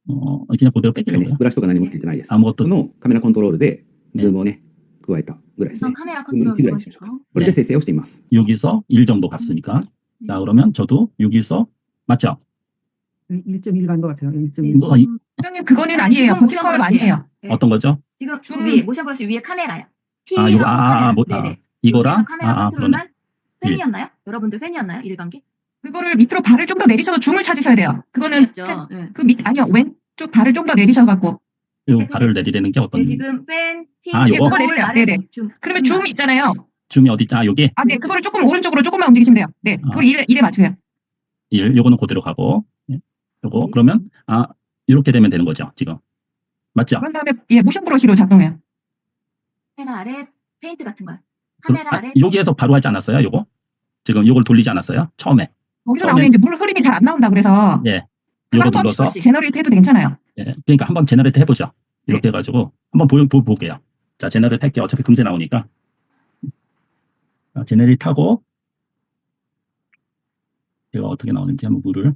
그냥 그대로 ね 뺏기려고요. ブラシとか何もつけてないです。 아무것도 このカメラコントロールでズームをね、加えたぐらいです 우선 ね。 카메라 1 컨트롤 ぐらいにしましょうか。これで生成をしてみます。 여기서 1 정도 갔으니까. 자, 그러면 저도 여기서 맞죠? 1.1 간 것 같아요. 1.1. 이거 이- 부장님 그거는 아니에요. 지금 버티컬 모션 아니에요. 네. 어떤 거죠? 지금 주 음. 위에 모션 브러쉬 위에 카메라요. T 아, 요거, 하고 카메라. 뭐, 네네. 이거랑 카메라 그러네. 컨트롤만 팬이었나요? 여러분들 팬이었나요? 1관계? 그거를 밑으로 발을 좀 더 내리셔서 줌을 찾으셔야 돼요. 그거는 팬이었죠. 네. 아니요. 왼쪽 발을 좀 더 내리셔갖고. 요 발을 내리려는 게 어떤 네, 지금 팬, T, 아, 요거? 그거 내리세요. 네네. 줌. 그러면 줌 있잖아요. 줌이 어디 있죠? 아, 여기 아, 네. 그거를 조금 오른쪽으로 조금만 움직이시면 돼요. 네. 그걸 1에 맞추세요. 1, 요거는 그대로 가고 예. 요거 네. 그러면 이렇게 되면 되는 거죠, 지금. 맞죠? 그런 다음에 모션 브러쉬로 작동해요. 카메라 아래 페인트 같은 거. 카메라 아래 여기에서 바로 하지 않았어요, 요거? 지금 요걸 돌리지 않았어요? 처음에. 거기서 처음에- 나오면 이제 물 흐름이 잘 안 나온다 그래서 예. 요거 한번 눌러서 제너레이트 해도 괜찮아요. 예. 그러니까 한번 제너레이트 해보죠. 이렇게 해가지고 한번 볼게요. 자, 제너레이트 할게요. 어차피 금세 나오니까. 자, 제너레이트 하고 제가 어떻게 나오는지 한번 물을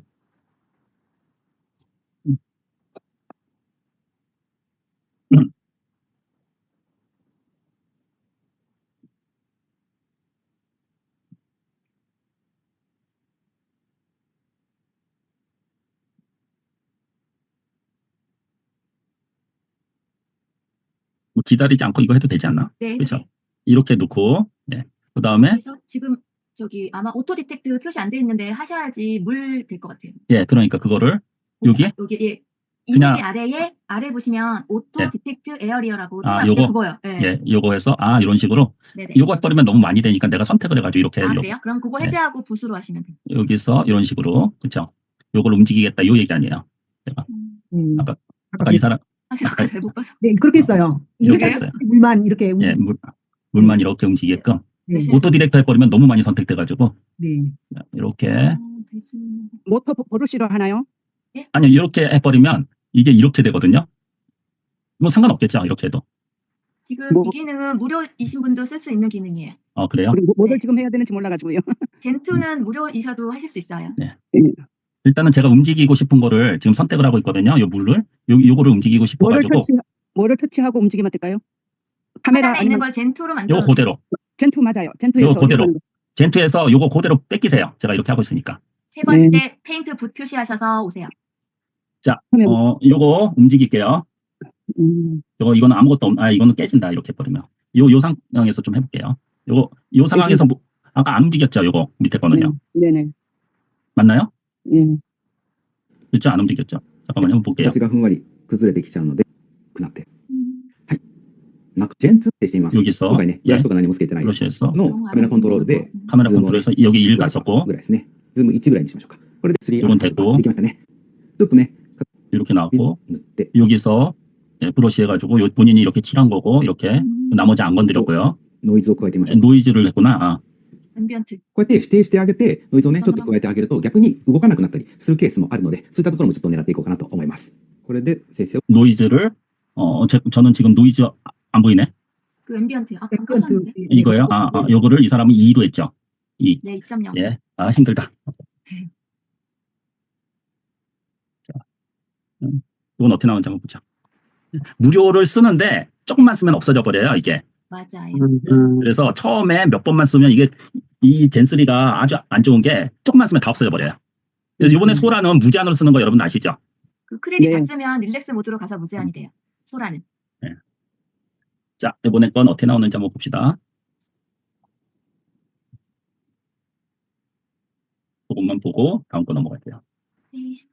뭐 기다리지 않고 이거 해도 되지 않나? 네, 그렇죠? 네. 이렇게 놓고 네. 그 다음에 그래서 지금 저기 아마 오토 디텍트 표시 안 돼 있는데 하셔야지 물 될 것 같아요. 예, 그러니까 그거를 여기 여기 예. 그냥- 이미지 아래 보시면 오토 네. 디텍트 에어리어라고 아, 동그랗게 요거? 그거요. 네. 예, 요거 해서 이런 식으로 네네. 요거 해버리면 너무 많이 되니까 내가 선택을 해가지고 이렇게 아, 그래요? 그럼 그거 네. 해제하고 붓으로 하시면 돼요. 여기서 이런 식으로 그렇죠? 요걸 움직이겠다 요 얘기 아니에요. 제가 아까 이 사람 아까 잘 못 봐서. 네, 그렇게 했어요. 이렇게 이렇게 했어요. 물만 이렇게 예, 움직이고. 물만 이렇게 움직이게끔 네. 오토 디렉터 해버리면 너무 많이 선택돼가지고 네. 이렇게 됐습니다. 모터 브러쉬로 하나요? 아니요 이렇게 해버리면 이게 이렇게 되거든요. 뭐 상관없겠죠 이렇게 해도. 지금 뭐- 이 기능은 무료이신 분도 쓸 수 있는 기능이에요. 그래요? 그리고 뭐를 네. 지금 해야 되는지 몰라가지고요. 젠2는 무료이셔도 하실 수 있어요. 일단은 제가 움직이고 싶은 거를 지금 선택을 하고 있거든요. 요 물을 요거를 움직이고 싶어가지고 뭐를 터치하고 움직이면 어떨까요? 카메라 하단에 있는 아니면 걸 젠2로 만들어. 요거 그대로 젠투 맞아요. 젠투에서 요거 그대로. 이거는 젠투에서 요거 그대로 뺏기세요. 제가 이렇게 하고 있으니까. 세 번째 페인트 붓 표시하셔서 오세요. 하면 요거 움직일게요. 이거는 아무것도 이거는 깨진다 이렇게 해버리면 요 상황에서 좀 해볼게요. 요 상황에서 아까 안 움직였죠. 요거 밑에 거는요. 네네. 맞나요? 예. 그렇죠? 안 움직였죠. 잠깐만요. 한번 볼게요. 形がふんわり崩れてきちゃうので、くなって。はい。なんかジェンツってしてみます。 여기서 今回ね、ブラシとか何もつけてないです。 브러쉬에서 のカメラコントロールで、 카메라 즈음 컨트롤에서 여기 1 갔었고 ぐらいですね。ズーム1ぐらいにしましょうか。これで3 이건 됐고 できましたね。ちょっとね、 이렇게 나왔고 塗って、 여기서 브러쉬 해가지고 본인이 이렇게 칠한 거고 이렇게 나머지 안 건드렸고요. ノイズを加えてみましょう。 노이즈를 했구나. 앰비언트. こうやって指定してあげて、ノイズをね、ちょっと加えてあげると逆に動かなくなったりするケースもあるので、そういったところもちょっと狙っていこうかなと思います。これで生成を 노이즈를 저는 지금 노이즈 안 보이네. 그 앰비언트. 아, 앰비언트. 깜깜하는데? 이거요? 요거를 이 사람은 2로 했죠. 2. 네, 2.0. 예. 힘들다. 자, 이건 어떻게 나오는지 한번 보자. 무료를 쓰는데 조금만 쓰면 없어져 버려요, 이게. 맞아요. 그래서 처음에 몇 번만 쓰면 이게 이 젠3가 아주 안 좋은 게 조금만 쓰면 다 없어져 버려요. 그래서 이번에 소라는 무제한으로 쓰는 거 여러분 아시죠? 그 크레딧 네. 다 쓰면 릴렉스 모드로 가서 무제한이 돼요. 소라는. 자, 이번에 건 어떻게 나오는지 한번 봅시다. 그것만 보고 다음 거 넘어갈게요. 네.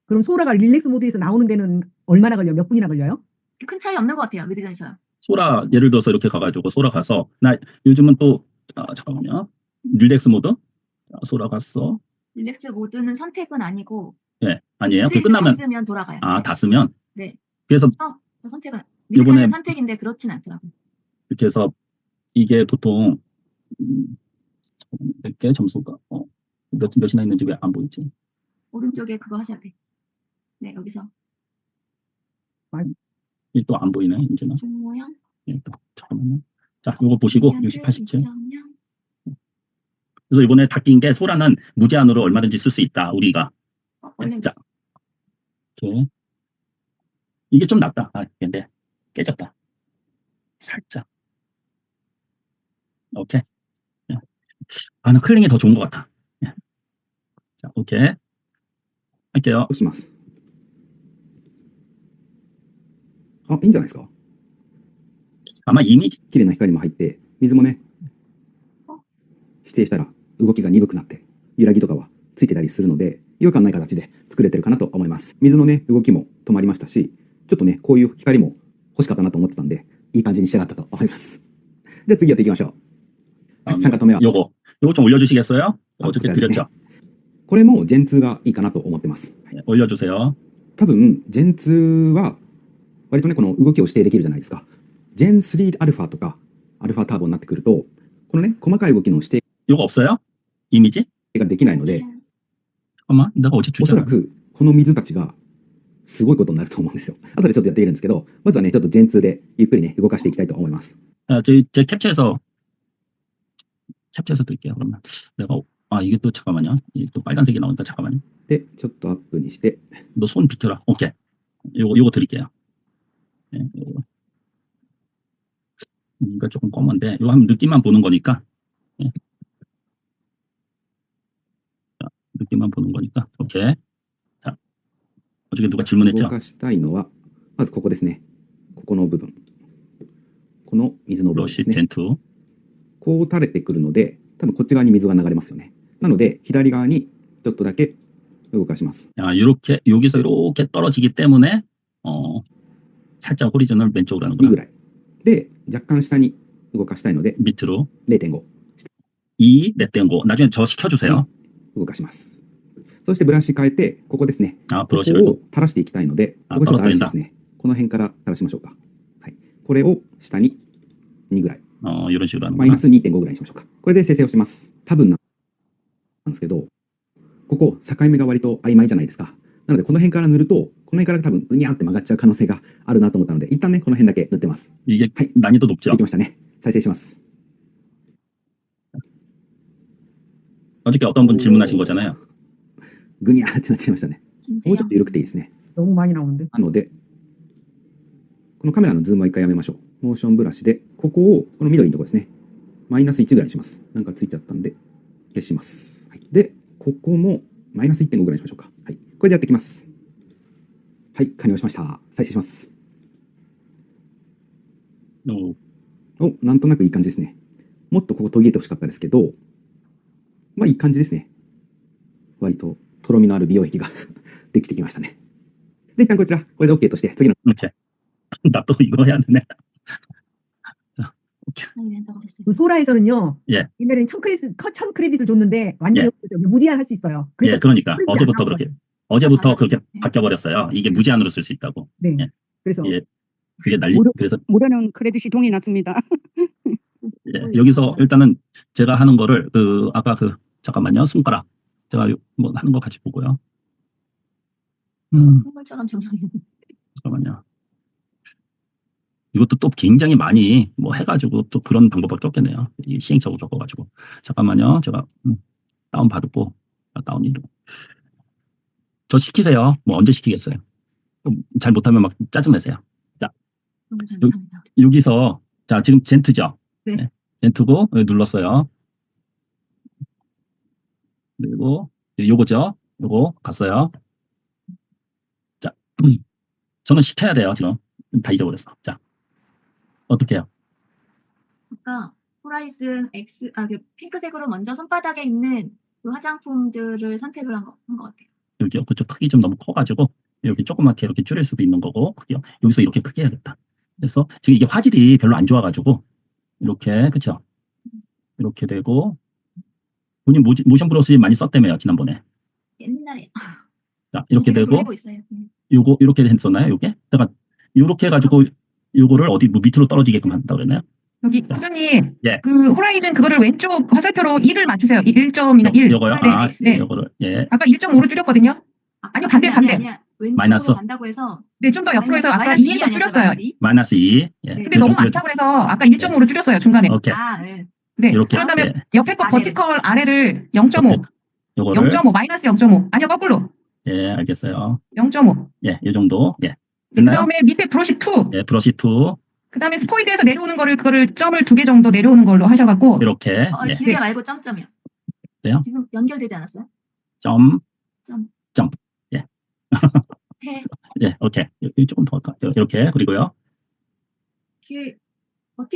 그럼 소라가 릴렉스 모드에서 나오는 데는 얼마나 걸려요? 몇 분이나 걸려요? 큰 차이 없는 것 같아요. 미드전처럼. 소라 예를 들어서 이렇게 가가지고 소라 가서 나 요즘은 또 잠깐만요. 릴렉스 모드 소라 갔어. 릴렉스 모드는 선택은 아니고 예, 아니에요. 그 릴렉스 끝나면 다 쓰면 돌아가요. 아, 네. 다 쓰면 네. 그래서 저 선택은 요번에 미드전은 선택인데 그렇진 않더라고요. 이렇게 해서 이게 보통 몇 개 점수가 몇이나 있는지 왜 안 보이지? 오른쪽에 그거 하셔야 돼. 네, 여기서 이게 또 안 보이네 이제는. 중 모양. 예, 또 잠깐만요. 자, 요거 보시고 앰비언트 60, 87. 2.0. 그래서 이번에 바뀐 게 소라는 무제한으로 얼마든지 쓸 수 있다. 우리가. 원래 자, 이렇게 이게 좀 낫다. 근데 깨졌다. 살짝. 오케이. 나는 클링이 더 좋은 것 같아. 자, 오케이. 할게요. します。あ、いいんじゃないですか。 아마 이미지 綺麗な光も入って、水もね、指定したら動きが鈍くなって、揺らぎとかはついてたりするので、違和感ない形で作れてるかなと思います。水のね、動きも止まりましたし、ちょっとね、こういう光も欲しかったなと思ってたんで、いい感じに仕上がったと思います。では次やっていきましょう。はい、参加止めは。 요거 좀 올려주시겠어요? 어저께 그다음에 드렸죠? これも Gen2 がいいかなと思ってます。 올려주세요. 多分 Gen2 は割とねこの動きを指定できるじゃないですか。Gen3α とか α ターボになってくるとこのね細かい動きの指定 요거 없어요? 이미지? ができないので 잠깐만, 내가 어제 おそ 주잖아. らくこの水たちがすごいことになると思うんですよ。後でちょっとやってみるんですけど、まずはねちょっと Gen2 でゆっくりね動かしていきたいと思います。 제 캡처해서 드릴게요. 그러면 내가 이게 또 잠깐만요. 이게 또 빨간색이 나오니까 잠깐만요. でちょっとアップにして 너 손 비켜라. 오케이. 요거 드릴게요. 예, 요거. 이거 조금 검은데 이거 한번 느낌만 보는 거니까. 예. 자, 느낌만 보는 거니까. 오케이. 자, 어저께 누가 動 질문했죠? かしたいのはまずここですね。ここの部分。この水の部分で 러시 すね。 젠2. こう垂れてくるので、多分こっち側に水が流れますよね。なので、左側にちょっとだけ動かします。 이렇게 여기서 이렇게 떨어지기 때문에 살짝 호리존을 왼쪽으로 2 하는구나. ぐらい。で、若干下に動かしたいので、 밑으로 0.5 2, 넷땡고. 나중에 저 시켜주세요. 動かします。そしてブラシ変えて、ここですね。ここ 브러쉬를 を 또 垂らしていきたいので、あここちょっと怪しいで垂らすすね。この辺から垂らしましょうか。はい。これを下に2ぐらい。 이런 식으로 マイ 하는구나. ナス 2.5 ぐらいにしましょうか。これで生成をします。多分なんですけど、ここ境目が割と曖昧じゃないですか。なのでこの辺から塗ると、この辺から多分うにゃーって曲がっちゃう可能性があるなと思ったので、一旦ね、この辺だけ塗ってます。 이게 하이. 난이도 높죠? できましたね。再生します。 어저께 어떤 분 질문하신 거잖아요. ぐにゃーってなっちゃいましたね。もうちょっと緩くていいですね。 너무 많이 나오는데. なので、このカメラのズームは一回やめましょう。モーションブラシで、ここを、この緑のところですね。マイナス1ぐらいにします。なんかついちゃったんで、消します。はい、で、ここもマイナス 1.5 ぐらいにしましょうか。はい。これでやっていきます。はい、完了しました。再生します。お、なんとなくいい感じですね。もっとここ途切れてほしかったですけど、まあいい感じですね。割ととろみのある美容液ができてきましたね。で、一旦こちら、これで OK として、次の 이렇게. 나 또 이거 해야 되네. 그 소라에서는요. 예. 옛날에는 1000 크레딧을 줬는데 완전히 무제한 할 수 있어요. 그래서 예, 그러니까 크레딧이 안 어제부터 나온 그렇게 바뀌어버렸어요. 이게 무제한으로 쓸 수 있다고. 네. 예. 그래서 예. 그게 난리. 그래서 무료는 크레딧이 동이 났습니다. 예, 여기서 일단은 제가 하는 거를 아까 잠깐만요. 손가락 제가 뭐 하는 거 같이 보고요. 콧물처럼 정정이. 잠깐만요. 이것도 또 굉장히 많이 뭐 해가지고 또 그런 방법밖에 없겠네요. 이 시행착오 겪어가지고. 잠깐만요. 제가 다운 받고 다운이로. 저 시키세요. 뭐 언제 시키겠어요. 잘 못하면 막 짜증내세요. 자, 너무 잘못합니다. 여기서 자 지금 젠트죠. 네. 젠트고 여기 눌렀어요. 그리고 요거죠. 요거 갔어요. 자, 저는 시켜야 돼요. 지금 다 잊어버렸어. 자, 어떻게 해요? 아까 호라이즌 X, 그 핑크색으로 먼저 손바닥에 있는 그 화장품들을 선택을 한 것 같아요. 여기요. 그쪽 크기 좀 너무 커가지고 이렇게 조그맣게 이렇게 줄일 수도 있는 거고 크기요. 여기서 이렇게 크게 해야겠다. 그래서 지금 이게 화질이 별로 안 좋아가지고 이렇게 그쵸? 이렇게 되고 본인 모션 브러쉬 많이 썼다며요 지난번에. 옛날에. 자 이렇게 되고 돌리고 있어요. 요거 이렇게 했었나요? 요게? 제가 이렇게 해가지고 요거를 어디 뭐 밑으로 떨어지게끔 한다 그랬나요? 여기 부장님, 예. 그 호라이즌 그거를 왼쪽 화살표로 1을 맞추세요. 1점이나 1. 요거요? 네, 아, 네. 요거를 예. 아까 1.5로 줄였거든요. 아니요, 반대. 아니야. 왼쪽으로 마이너스. 간다고 해서. 네, 좀 더 옆으로 해서 아까 마이너스 2에서 아니었어요, 줄였어요. 마이너스 2? -2. 예. 네. 근데 너무 많다고 해서 아까 1.5로 줄였어요, 중간에. 오케이. 네. 네. 이렇게. 그런 다음에 예. 옆에 거 아래를. 버티컬 아래를 0.5. 요거를 0.5, 마이너스 0.5. 아니요, 거꾸로. 예, 알겠어요. 0.5. 예, 이 정도. 예. 네, 그 됐나요? 다음에 밑에 브러쉬 2. 예, 브러쉬 2 그 다음에 스코이드에서 내려오는 거를 그거를 점을 2개 정도 내려오는 걸로 하셔갖고. 이렇게 예. 길게 네. 말고 점점이요. 그래요? 지금 연결되지 않았어요? 점. 예. 해. 예, 오케이. 여기 조금 더 할까? 이렇게 그리고요. 뒤에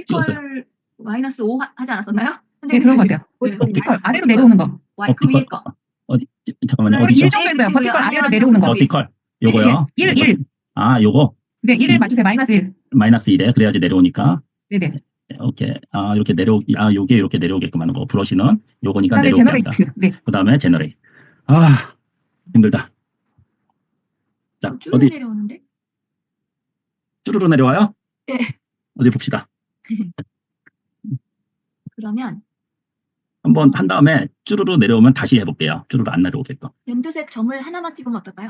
찍었어요. 버티컬 마이너스 5 하지 않았었나요? 네, 그런 것 같아요. 네. 버티컬 아래로 내려오는 거. 그 위에 거. 어디 잠깐만요. 그걸 어디죠? 1 정도 했어요. 버티컬 아래로 내려오는 거. 버티컬. 요거요. 네, 1. 아, 요거 네, 1을 맞추세요. 마이너스 1. 마이너스 1에 그래야지 내려오니까. 네네. 오케이. 아, 이렇게 요게 이렇게 내려오게끔 하는 거. 브러쉬는 그 요거니까 다음에 내려오게 한다. 제너레이트. 네. 그다음에 제너레이트. 아, 힘들다. 자, 쭉 어디 내려오는데? 쭈루루 내려와요? 네. 어디 봅시다. 그러면 한번 한 다음에 쭈루루 내려오면 다시 해볼게요. 쭈루루 안 내려오게끔. 연두색 점을 하나만 찍으면 어떨까요?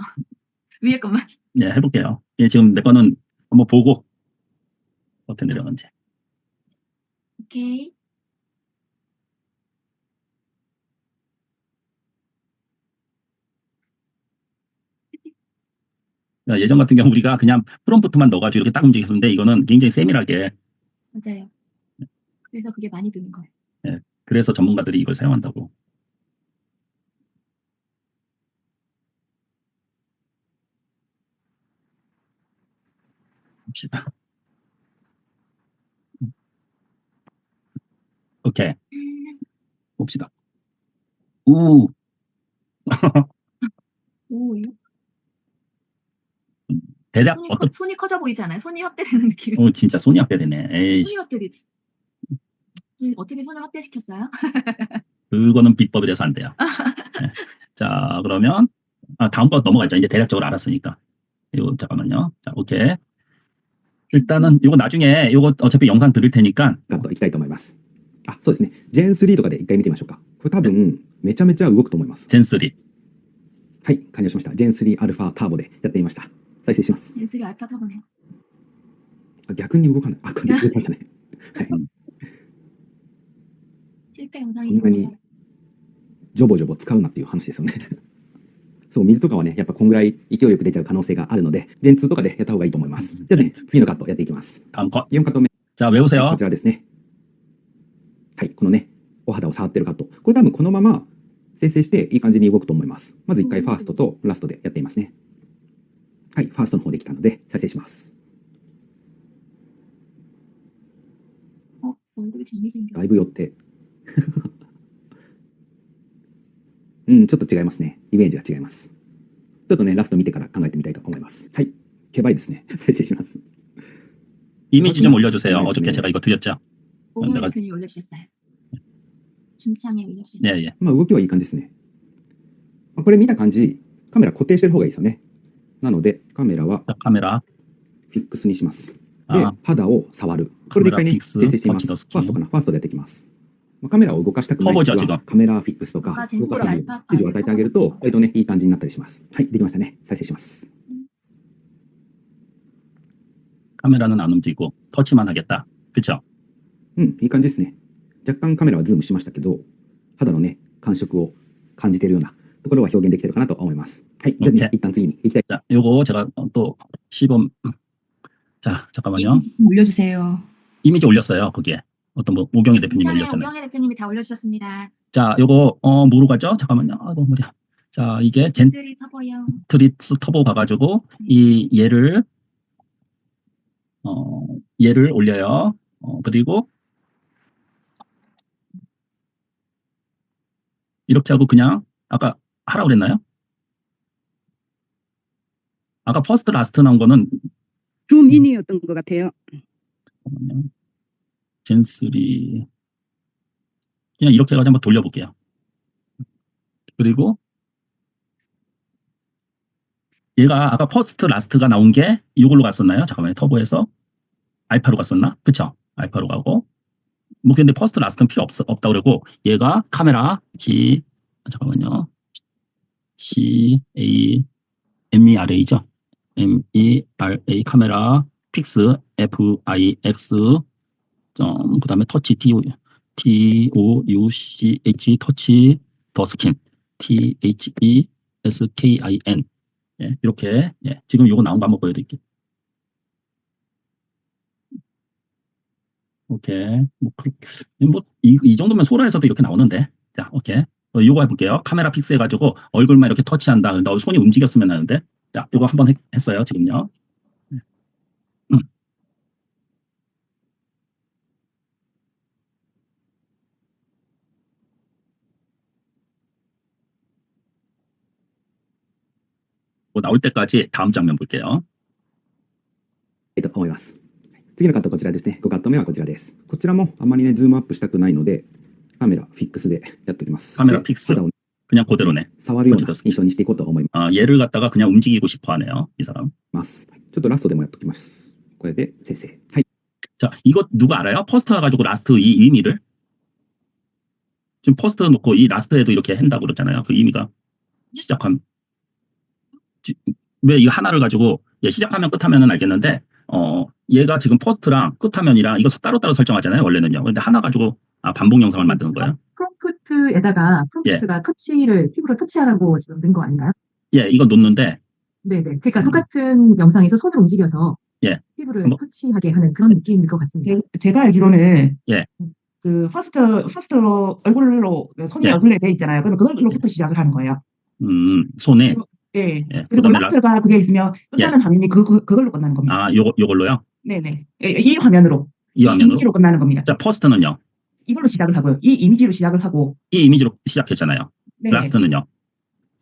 위에 것만. 예, 해볼게요. 예, 지금 내 거는 한번 보고 어떻게 내려오는지. 오케이. 예전 같은 경우 우리가 그냥 프롬프트만 넣어가지고 이렇게 딱 움직였었는데 이거는 굉장히 세밀하게. 맞아요. 그래서 그게 많이 드는 거예요. 예, 그래서 전문가들이 이걸 사용한다고. 봅시다. 오케이. 봅시다. 우. 오, 대략 어떤, 손이 커져 보이지 않아요? 손이 확대되는 느낌. 진짜 손이 확대되네. 에이, 손이 확대되지. 어떻게 손을 확대시켰어요? 그거는 비법이라서 안 돼요. 네. 자, 그러면, 다음 거 넘어가죠. 이제 대략적으로 알았으니까. 이거, 잠깐만요. 자, 오케이. 일단은, 요거 나중에, 요거 어차피 영상 들을 테니까. いきたいと思います。あ、そうですね。ジェン3とかで一回見てみましょうか。これ多分、めちゃめちゃ動くと思います。 젠3. はい、完了しました。ジェン3アルファターボでやってみました。再生します。 젠스가 알파 타보네요. あ、逆に動かない。あ、これ動きましたね。はい。 실패 영상이 こんなに 나오네요. ジョボジョボ使うなっていう話ですよね。そう、水とかはね、やっぱこんぐらい勢いよく出ちゃう可能性があるので、ジェン2とかでやった方がいいと思います。じゃあね、次のカットやっていきます。 다음 거. 4カット目。 자, 외우세요. こちらですね。はい、このね、お肌を触ってるカット。これ多分このまま生成していい感じに動くと思います。まず一回ファーストとラストでやっていますね。はい、ファーストの方できたので再生します。 얼굴이 재미생겨. だいぶ寄って。ちょっと違いますね。イメージが違います。ちょっとね、ラスト見てから考えてみたいと思います。はい。ケバいですね。再生します。 이미지 좀 올려주세요. 어저께 제가 이거 드렸죠? 5분의 내가- 대표님 올려주셨어요. 중창에 올려주셨어요. 예, 예. まあ動きはいい感じですね。これ見た感じ、カメラ固定してる方がいいですよね。なので、カメラは 자, 카메라. フィックスにします。であ、肌を触る。これで一回ね、カメラフィックス生成してみます。タッチのスキンファーストかなファーストでやっていきます。カメラを動かしたくないとき 터보죠 は 지금. カメラフィックスとか 아 動かすのに 알파 指示を与えてあげると、割とね、いい感じになったりします。はい、できましたね。再生します。 카메라는 안 움직이고 터치만 하겠다. 그쵸? いい感じですね。若干カメラはズームしましたけど、肌のね、感触を感じているようなところは表現できているかなと思います。はい、じゃあね、 오케이. 一旦次に行きたい。 자, 요거 제가 또 시범. 자, 잠깐만요. 올려주세요. 이미지 올렸어요. 거기에 어떤 뭐 오경희 대표님이 괜찮아요. 올렸잖아요. 우경혜 대표님이 다 올려주셨습니다. 자, 요거 뭐로 가죠? 잠깐만요. 아, 너무 머리야. 자, 이게 젠트리 터보요. 젠트리스 터보 가가지고 이 얘를 올려요. 그리고 이렇게 하고 그냥 아까 하라고 그랬나요? 아까 퍼스트 라스트 나온 거는 줌 인이었던 것 같아요. 잠깐만요. 젠3 그냥 이렇게 해가지고 한번 돌려볼게요. 그리고 얘가 아까 퍼스트 라스트가 나온 게 이걸로 갔었나요? 잠깐만요. 터보에서 알파로 갔었나? 그쵸? 알파로 가고 뭐 근데 퍼스트 라스트는 필요 없다 그러고 얘가 카메라 잠깐만요. MERA죠. MERA 카메라 픽스 FIX 그 다음에 터치 TOUCH 터치 더 스킨 THESKIN 예, 이렇게 예, 지금 요거 나온 거 한번 보여드릴게요. 오케이 이 정도면 소라에서도 이렇게 나오는데 자 오케이 요거 해볼게요. 카메라 픽스 해가지고 얼굴만 이렇게 터치한다. 나 손이 움직였으면 하는데 자 요거 한번 했어요 지금요. 뭐 나올 때까지 다음 장면 볼게요. と思います。次のカットこちらですね。5カット目はこちらです。こちらもあんまりね、ズームアップしたくないので、カメラフィックスでやっておきます。 카메라 で 픽스 肌を 그냥 그대로네. 触るような印象にしていこうと思い 얘를 갖다가 그냥 움직이고 싶어 하네요. 이 사람. ます。ちょっとラストでもやっておきます。これで生成。はい。 자, 이거 누가 알아요? 퍼스트 가지고 라스트 이 의미를? 지금 퍼스트 놓고 이 라스트에도 이렇게 한다고 그러잖아요. 그 의미가 시작함. 왜 이 하나를 가지고 시작하면 끝하면은 알겠는데 얘가 지금 퍼스트랑 끝하면이랑 이거 따로따로 설정하잖아요. 원래는요. 근데 하나 가지고 반복 영상을 만드는 거예요. 프롬프트에다가 프롬프트가 터치를 피부로 터치하라고 지금 넣은 거 아닌가요? 예, 이거 놓는데 네네. 그러니까 똑같은 영상에서 손을 움직여서 예. 피부를 한번- 터치하게 하는 그런 느낌일 것 같습니다. 제가 알기로는 예. 그 퍼스트로 얼굴로 손이 예. 얼굴에 돼 있잖아요. 그러면 그걸로부터 시작을 하는 거예요. 손에 예. 예. 그리고 그다음에 라스트가 그게 있으면 끝나는 화면이 그걸로 끝나는 겁니다. 요걸로요. 네네. 이 화면으로 이 화면으로. 이미지로 끝나는 겁니다. 자, 퍼스트는요. 이걸로 시작을 하고요. 이 이미지로 시작을 하고. 이 이미지로 시작했잖아요. 네. 라스트는요.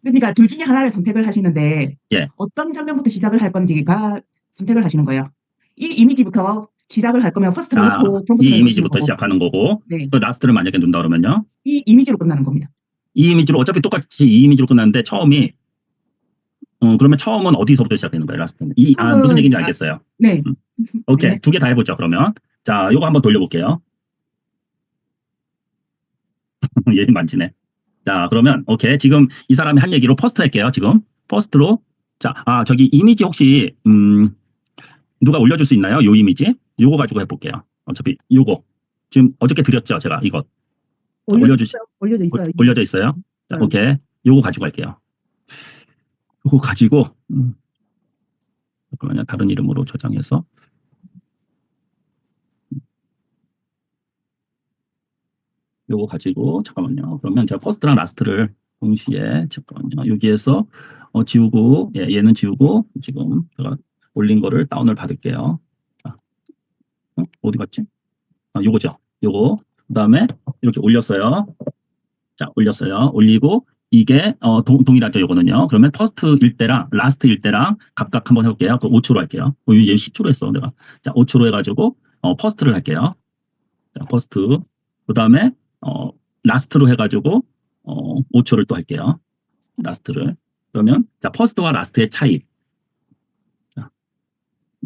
그러니까 둘 중에 하나를 선택을 하시는데 예. 어떤 장면부터 시작을 할 건지가 선택을 하시는 거예요. 이 이미지부터 시작을 할 거면 퍼스트를 놓고 이 이미지부터 시작하는 거고 네. 그 라스트를 만약에 놓는다 그러면요. 이 이미지로 끝나는 겁니다. 이 이미지로 어차피 똑같이 이 이미지로 끝났는데 처음이 그러면 처음은 어디서부터 시작되는 거예요? 라스트는 무슨 얘기인지 알겠어요. 네. 오케이. 네. 두 개 다 해보죠. 그러면 자 요거 한번 돌려볼게요. 얘 만지네. 자 그러면 오케이. 지금 이 사람이 한 얘기로 퍼스트 할게요. 지금 퍼스트로 자 저기 이미지 혹시 누가 올려줄 수 있나요? 요 이미지 요거 가지고 해볼게요. 어차피 요거 지금 어저께 드렸죠. 제가 이거 올려져 있어요. 올려져 있어요. 자, 응. 오케이. 요거 가지고 갈게요. 요거 가지고 잠깐만요. 다른 이름으로 저장해서 요거 가지고 잠깐만요. 그러면 제가 퍼스트랑 라스트를 동시에 잠깐만요. 여기에서 지우고 얘는 지우고 지금 제가 올린 거를 다운을 받을게요. 자, 어디 갔지? 요거죠. 요거 그다음에 이렇게 올렸어요. 자, 올렸어요. 올리고 이게 동일하죠. 요거는요. 그러면 퍼스트일 때랑 라스트일 때랑 각각 한번 해볼게요. 그 5초로 할게요. 얘 10초로 했어 내가. 자, 5초로 해가지고 퍼스트를 할게요. 자, 퍼스트 그다음에 라스트로 해가지고 5초를 또 할게요. 라스트를. 그러면 자 퍼스트와 라스트의 차이. 자,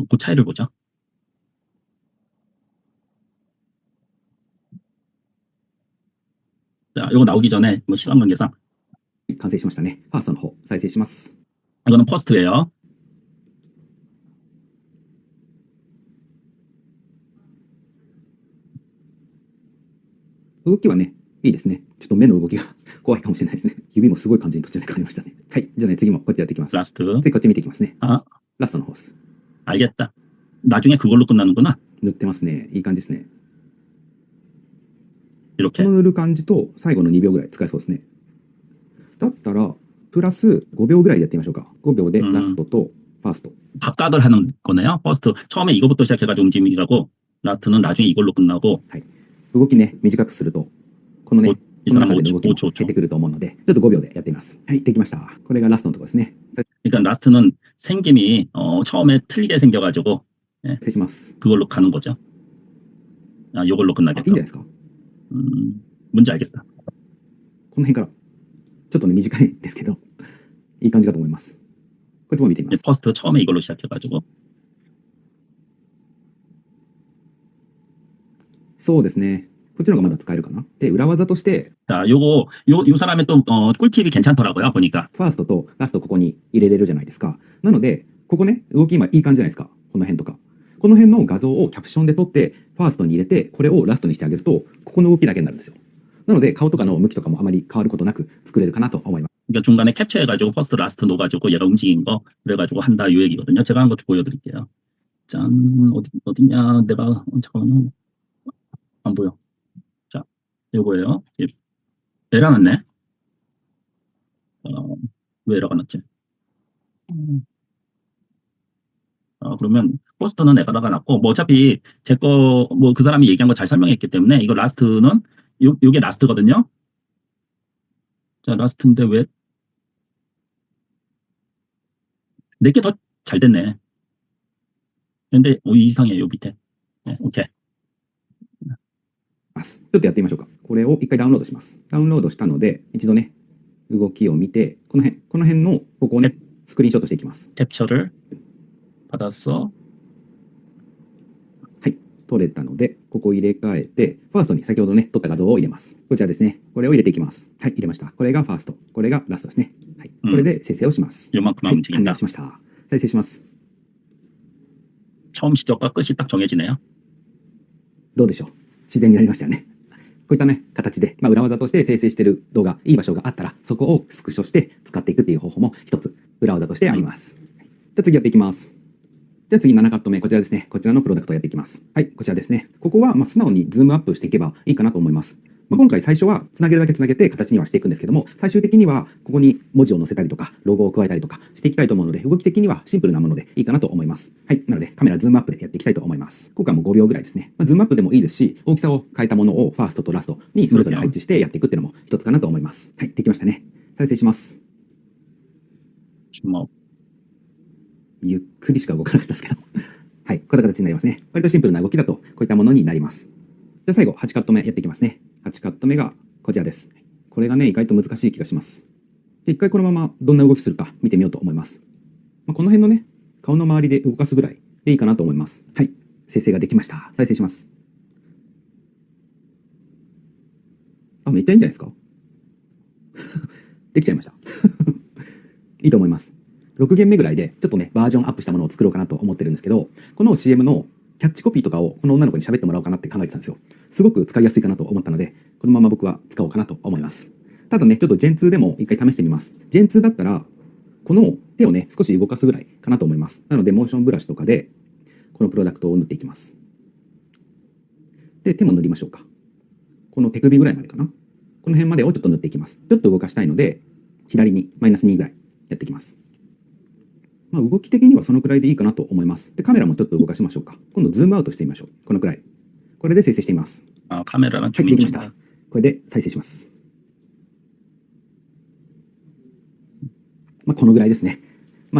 그 차이를 보죠. 자, 이거 나오기 전에 뭐 시간 관계상 完成しましたね。ファーストの方、再生します。 이거는 퍼스트예요.動きはね、いいですね。ちょっと目の動きが怖いかもしれないですね。指もすごい感じに途中で変わりましたね。はい。じゃあね、次もこっちやっていきます。 라스트. 次こっち見ていきますね。 아, ラストの方です。 알겠다. 나중에 그걸로 끝나는구나. 塗ってますね。いい感じですね。 이렇게. この塗る感じと最後の2秒ぐらい使えそうですね。だったら、プラス5秒ぐらいでやってみましょうか。5秒でラストとファースト。 각각을 하는 거네요. 퍼스트 처음에 이거부터 시작해가지고 움직이라고 라스트는 나중에 이걸로 끝나고 動きね、短くすると、このね、이 この 사람 中での動きも 5초 減ってくると思うので、ちょっと5秒でやってみます。はい、できました。これがラストのところですね。 그러니까 라스트는 생김이 처음에 틀리게 생겨가지고 失礼します。 그걸로 가는 거죠. 아, 이걸로 あ、いいんじゃない 끝나겠다. ですか。 뭔지 알겠다. この辺から、ちょっとね、短いですけど、いい感じかと思います。こっちも見てみます。 퍼스트 처음에 이걸로 시작해가지고 そうですね。こっちの方がまだ使えるかな。で、裏技として、 자, 요 사람의 또 꿀팁이 괜찮더라고요. 보니까 ファーストとラストここに入れれるじゃないですか。なので、ここね、動き今いい感じじゃないですか。この辺とか。この辺の画像をキャプションで撮って、ファーストに入れて、これをラストにしてあげると、ここの動きだけになるんですよ。なので、顔とかの向きとかもあまり変わることなく作れるかなと思います。 그러니까 중간에 캡처해가지고 퍼스트 라스트 넣어가지고 얘가 움직인 거 그래가지고 한다 이 얘기거든요. 제가 한 것 좀 보여드릴게요. 짠 어디냐 내가 잠깐만요. 안 보여. 자 요거예요. 에러 났네. 왜 에러가 났지? 그러면 포스터는 에러가 났고 뭐 어차피 제 거 뭐 그 사람이 얘기한 거 잘 설명했기 때문에 이거 라스트는 요게 라스트거든요. 자 라스트인데 왜 내게 더 잘 됐네. 근데 이상해 요 밑에. 네, 오케이. ちょっとやってみましょうか。これを一回ダウンロードします。ダウンロードしたので、一度ね、動きを見て、この辺のここをね、スクリーンショットしていきます。 캡처를 받았어. はい、取れたので、ここを入れ替えて、ファーストに先ほどね、撮った画像を入れます。こちらですね。これを入れていきます。はい、入れました。これがファースト。これがラストですね。はい、これで生成をします。 요만큼 はい、 움직인다. 完了しました。再生します。 처음 시작과 끝이 딱 정해지네요. どうでしょう。自然になりましたよね。こういったね、形で、裏技として生成している動画、いい場所があったら、そこをスクショして使っていくっていう方法も一つ、裏技としてあります。じゃあ次やっていきます。じゃあ次7カット目、こちらですね。こちらのプロダクトをやっていきます。はい、こちらですね。ここは、素直にズームアップしていけばいいかなと思います。今回最初はつなげるだけつなげて形にはしていくんですけども、最終的にはここに文字を載せたりとか、ロゴを加えたりとかしていきたいと思うので、動き的にはシンプルなものでいいかなと思います。はい。なので、カメラズームアップでやっていきたいと思います。今回も5秒ぐらいですね。ズームアップでもいいですし、大きさを変えたものをファーストとラストにそれぞれ配置してやっていくっていうのも一つかなと思います。はい。できましたね。再生します。뭐ゆっくりしか動かなかったですけど。はい。こんな形になりますね。割とシンプルな動きだとこういったものになります。じゃあ最後、8カット目やっていきますね。8カット目がこちらです。これがね、意外と難しい気がします。で、一回このままどんな動きするか見てみようと思います。この辺のね、顔の周りで動かすぐらいでいいかなと思います。はい。生成ができました。再生します。あ、めっちゃいいんじゃないですかできちゃいました。いいと思います。6限目ぐらいで、ちょっとね、バージョンアップしたものを作ろうかなと思ってるんですけど、この CM のキャッチコピーとかをこの女の子に喋ってもらおうかなって考えてたんですよ。すごく使いやすいかなと思ったので、このまま僕は使おうかなと思います。ただね、ちょっと Gen2 でも一回試してみます。Gen2 だったら、この手をね、少し動かすぐらいかなと思います。なので、モーションブラシとかで、このプロダクトを塗っていきます。で、手も塗りましょうか。この手首ぐらいまでかな。この辺までをちょっと塗っていきます。ちょっと動かしたいので、左にマイナス2ぐらいやっていきます。動き的にはそのくらいでいいかなと思います。で、カメラもちょっと動かしましょうか。今度ズームアウトしてみましょう。このくらい。これで生成してみます。카메라랑 はい、できました。これで再生します。このぐらいですね。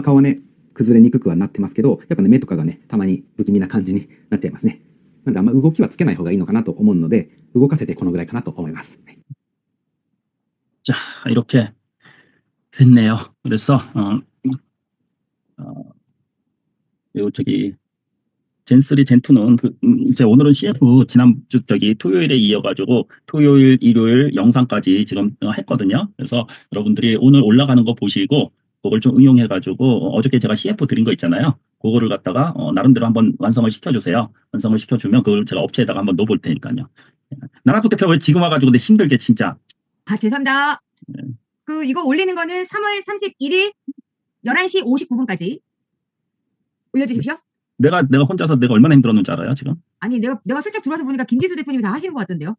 顔はね、崩れにくくはなってますけど、やっぱね、目とかがね、たまに不気味な感じになっちゃいますね。なので、あんま動きはつけない方がいいのかなと思うので、動かせてこのぐらいかなと思います。はい、 자, 이렇게 됐네요. 그래서 요 저기 젠3, 젠2는 이제 오늘은 CF 지난주 토요일에 이어가지고 토요일, 일요일 영상까지 지금 했거든요. 그래서 여러분들이 오늘 올라가는 거 보시고 그걸 좀 응용해가지고 어저께 제가 CF 드린 거 있잖아요. 그거를 갖다가 나름대로 한번 완성을 시켜주세요. 완성을 시켜주면 그걸 제가 업체에다가 한번 넣어볼 테니까요. 나라국 대표 왜 지금 와가지고 근데 힘들게 진짜. 아, 죄송합니다. 네. 이거 올리는 거는 3월 31일 11시 59분까지 올려주십시오. 내가 혼자서 내가 얼마나 힘들었는지 알아요, 지금? 아니, 내가 슬쩍 들어와서 보니까 김지수 대표님이 다 하시는 것 같던데요.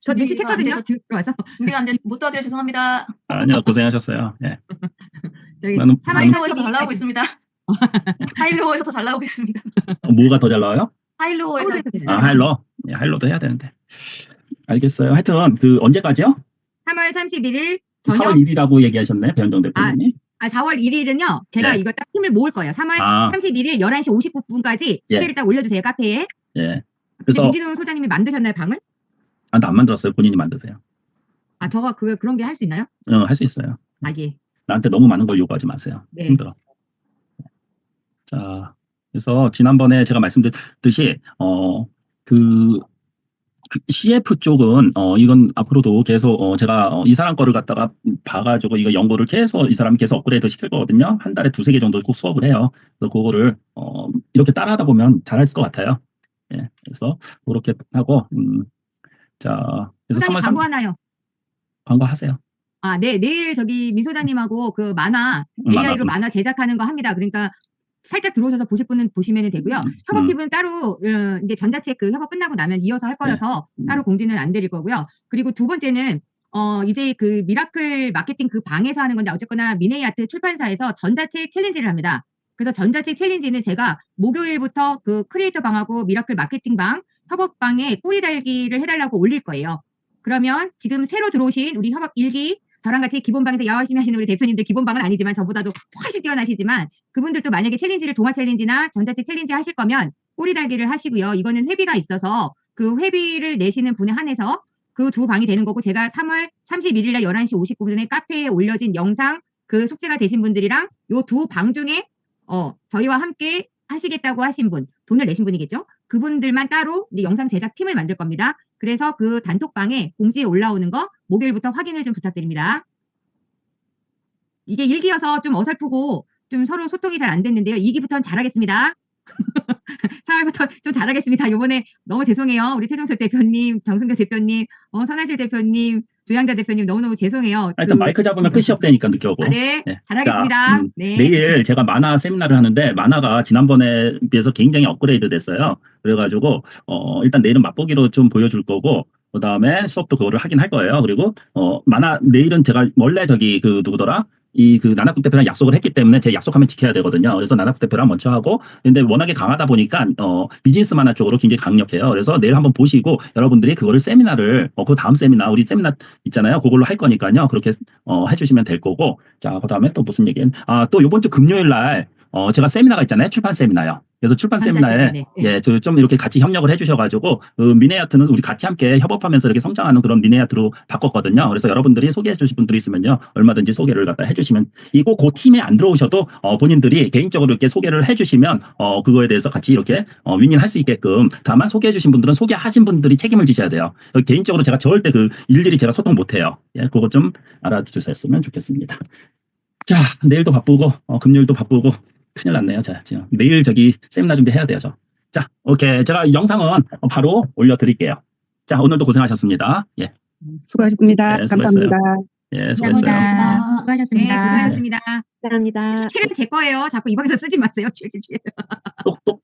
저 눈치 준비가 안 챘거든요. 돼서 들어와서. 준비가 안 돼. 못 도와드려 죄송합니다. 아니요, 고생하셨어요. 예. 저기 나는 3월 하이로우에서 더 잘 31일 나오고 있습니다. 하이로우에서 더 잘 나오고 있습니다. 뭐가 더 잘 나와요? 하이로우에서 하이로우에서 됐어요. 하일로. 예, 하일로도 해야 되는데. 알겠어요. 하여튼 언제까지요? 3월 31일 4월 저녁 1일이라고 얘기하셨네, 배현정 대표님이. 4월 1일은요. 제가 네. 이거 딱 팀을 모을 거예요. 3월 31일 11시 59분까지 예. 소개를 딱 올려주세요. 카페에. 예. 근데 그래서 민진호 소장님이 만드셨나요, 방을? 나안 만들었어요. 본인이 만드세요. 저가 그런 게 할 수 있나요? 할 수 있어요. 예. 나한테 너무 많은 걸 요구하지 마세요. 네. 힘들어. 자, 그래서 지난번에 제가 말씀드렸듯이 그 CF 쪽은 이건 앞으로도 계속 제가 이 사람 거를 갖다가 봐가지고 이거 연구를 계속 이 사람이 계속 업그레이드 시킬 거거든요. 한 달에 2-3개 정도 꼭 수업을 해요. 그래서 그거를 이렇게 따라하다 보면 잘할 것 같아요. 예, 그래서 그렇게 하고 자, 그래서 소장님 3월 3일 광고 하나요? 광고하세요. 네, 내일 저기 민 소장님하고 그 만화, AI로 만화 제작하는 거 합니다. 그러니까 살짝 들어오셔서 보실 분은 보시면 되고요. 협업팀은 따로 이제 전자책 그 협업 끝나고 나면 이어서 할 거여서 따로 공지는 안 드릴 거고요. 그리고 두 번째는 이제 그 미라클 마케팅 그 방에서 하는 건데 어쨌거나 미네이아트 출판사에서 전자책 챌린지를 합니다. 그래서 전자책 챌린지는 제가 목요일부터 그 크리에이터 방하고 미라클 마케팅 방, 협업방에 꼬리 달기를 해달라고 올릴 거예요. 그러면 지금 새로 들어오신 우리 협업 1기 저랑 같이 기본방에서 열심히 하시는 우리 대표님들 기본방은 아니지만 저보다도 훨씬 뛰어나시지만 그분들도 만약에 챌린지를 동화 챌린지나 전자책 챌린지 하실 거면 꼬리 달기를 하시고요. 이거는 회비가 있어서 그 회비를 내시는 분에 한해서 그 두 방이 되는 거고 제가 3월 31일 날 11시 59분에 카페에 올려진 영상 그 숙제가 되신 분들이랑 요 두 방 중에 저희와 함께 하시겠다고 하신 분, 돈을 내신 분이겠죠? 그분들만 따로 이제 영상 제작 팀을 만들 겁니다. 그래서 그 단톡방에 공지에 올라오는 거 목요일부터 확인을 좀 부탁드립니다. 이게 1기여서 좀 어설프고 좀 서로 소통이 잘 안 됐는데요. 2기부터는 잘하겠습니다. 4월부터 좀 잘하겠습니다. 요번에 너무 죄송해요. 우리 최종석 대표님, 정승규 대표님, 선하실 대표님, 조양자 대표님 너무너무 죄송해요. 하여튼 마이크 잡으면 끝이 없다니까 느껴고. 네, 네. 잘하겠습니다. 자, 네. 내일 제가 만화 세미나를 하는데 만화가 지난번에 비해서 굉장히 업그레이드 됐어요. 그래가지고 일단 내일은 맛보기로 좀 보여줄 거고 그 다음에 수업도 그거를 하긴 할 거예요. 그리고 만화 내일은 제가 원래 저기 그 누구더라? 그 나나국 대표랑 약속을 했기 때문에 제 약속하면 지켜야 되거든요. 그래서 나나국 대표랑 먼저 하고 근데 워낙에 강하다 보니까 비즈니스 만화 쪽으로 굉장히 강력해요. 그래서 내일 한번 보시고 여러분들이 그거를 세미나를 그 다음 세미나 우리 세미나 있잖아요. 그걸로 할 거니까요. 그렇게 해주시면 될 거고 자 그다음에 또 무슨 얘기는 또 이번 주 금요일 날 제가 세미나가 있잖아요. 출판 세미나요. 그래서 출판 세미나에 좀 이렇게 같이 협력을 해주셔가지고 미네아트는 우리 같이 함께 협업하면서 이렇게 성장하는 그런 미네아트로 바꿨거든요. 그래서 여러분들이 소개해주실 분들이 있으면요, 얼마든지 소개를 갖다 해주시면 이거 그 팀에 안 들어오셔도 본인들이 개인적으로 이렇게 소개를 해주시면 그거에 대해서 같이 이렇게 윈윈할 수 있게끔 다만 소개해주신 분들은 소개하신 분들이 책임을 지셔야 돼요. 개인적으로 제가 절대 일일이 제가 소통 못해요. 예, 그거 좀 알아주셨으면 좋겠습니다. 자, 내일도 바쁘고 금요일도 바쁘고. 큰일 났네요. 자, 지금 내일 저기 세미나 준비해야 돼요. 자, 오케이. 제가 영상은 바로 올려드릴게요. 자, 오늘도 고생하셨습니다. 예. 수고하셨습니다. 네, 수고했어요. 감사합니다. 예, 수고했어요. 감사합니다. 수고하셨습니다. 네, 고생하셨습니다. 감사합니다. 출연 제 거예요. 자꾸 이 방에서 쓰지 마세요. 똑똑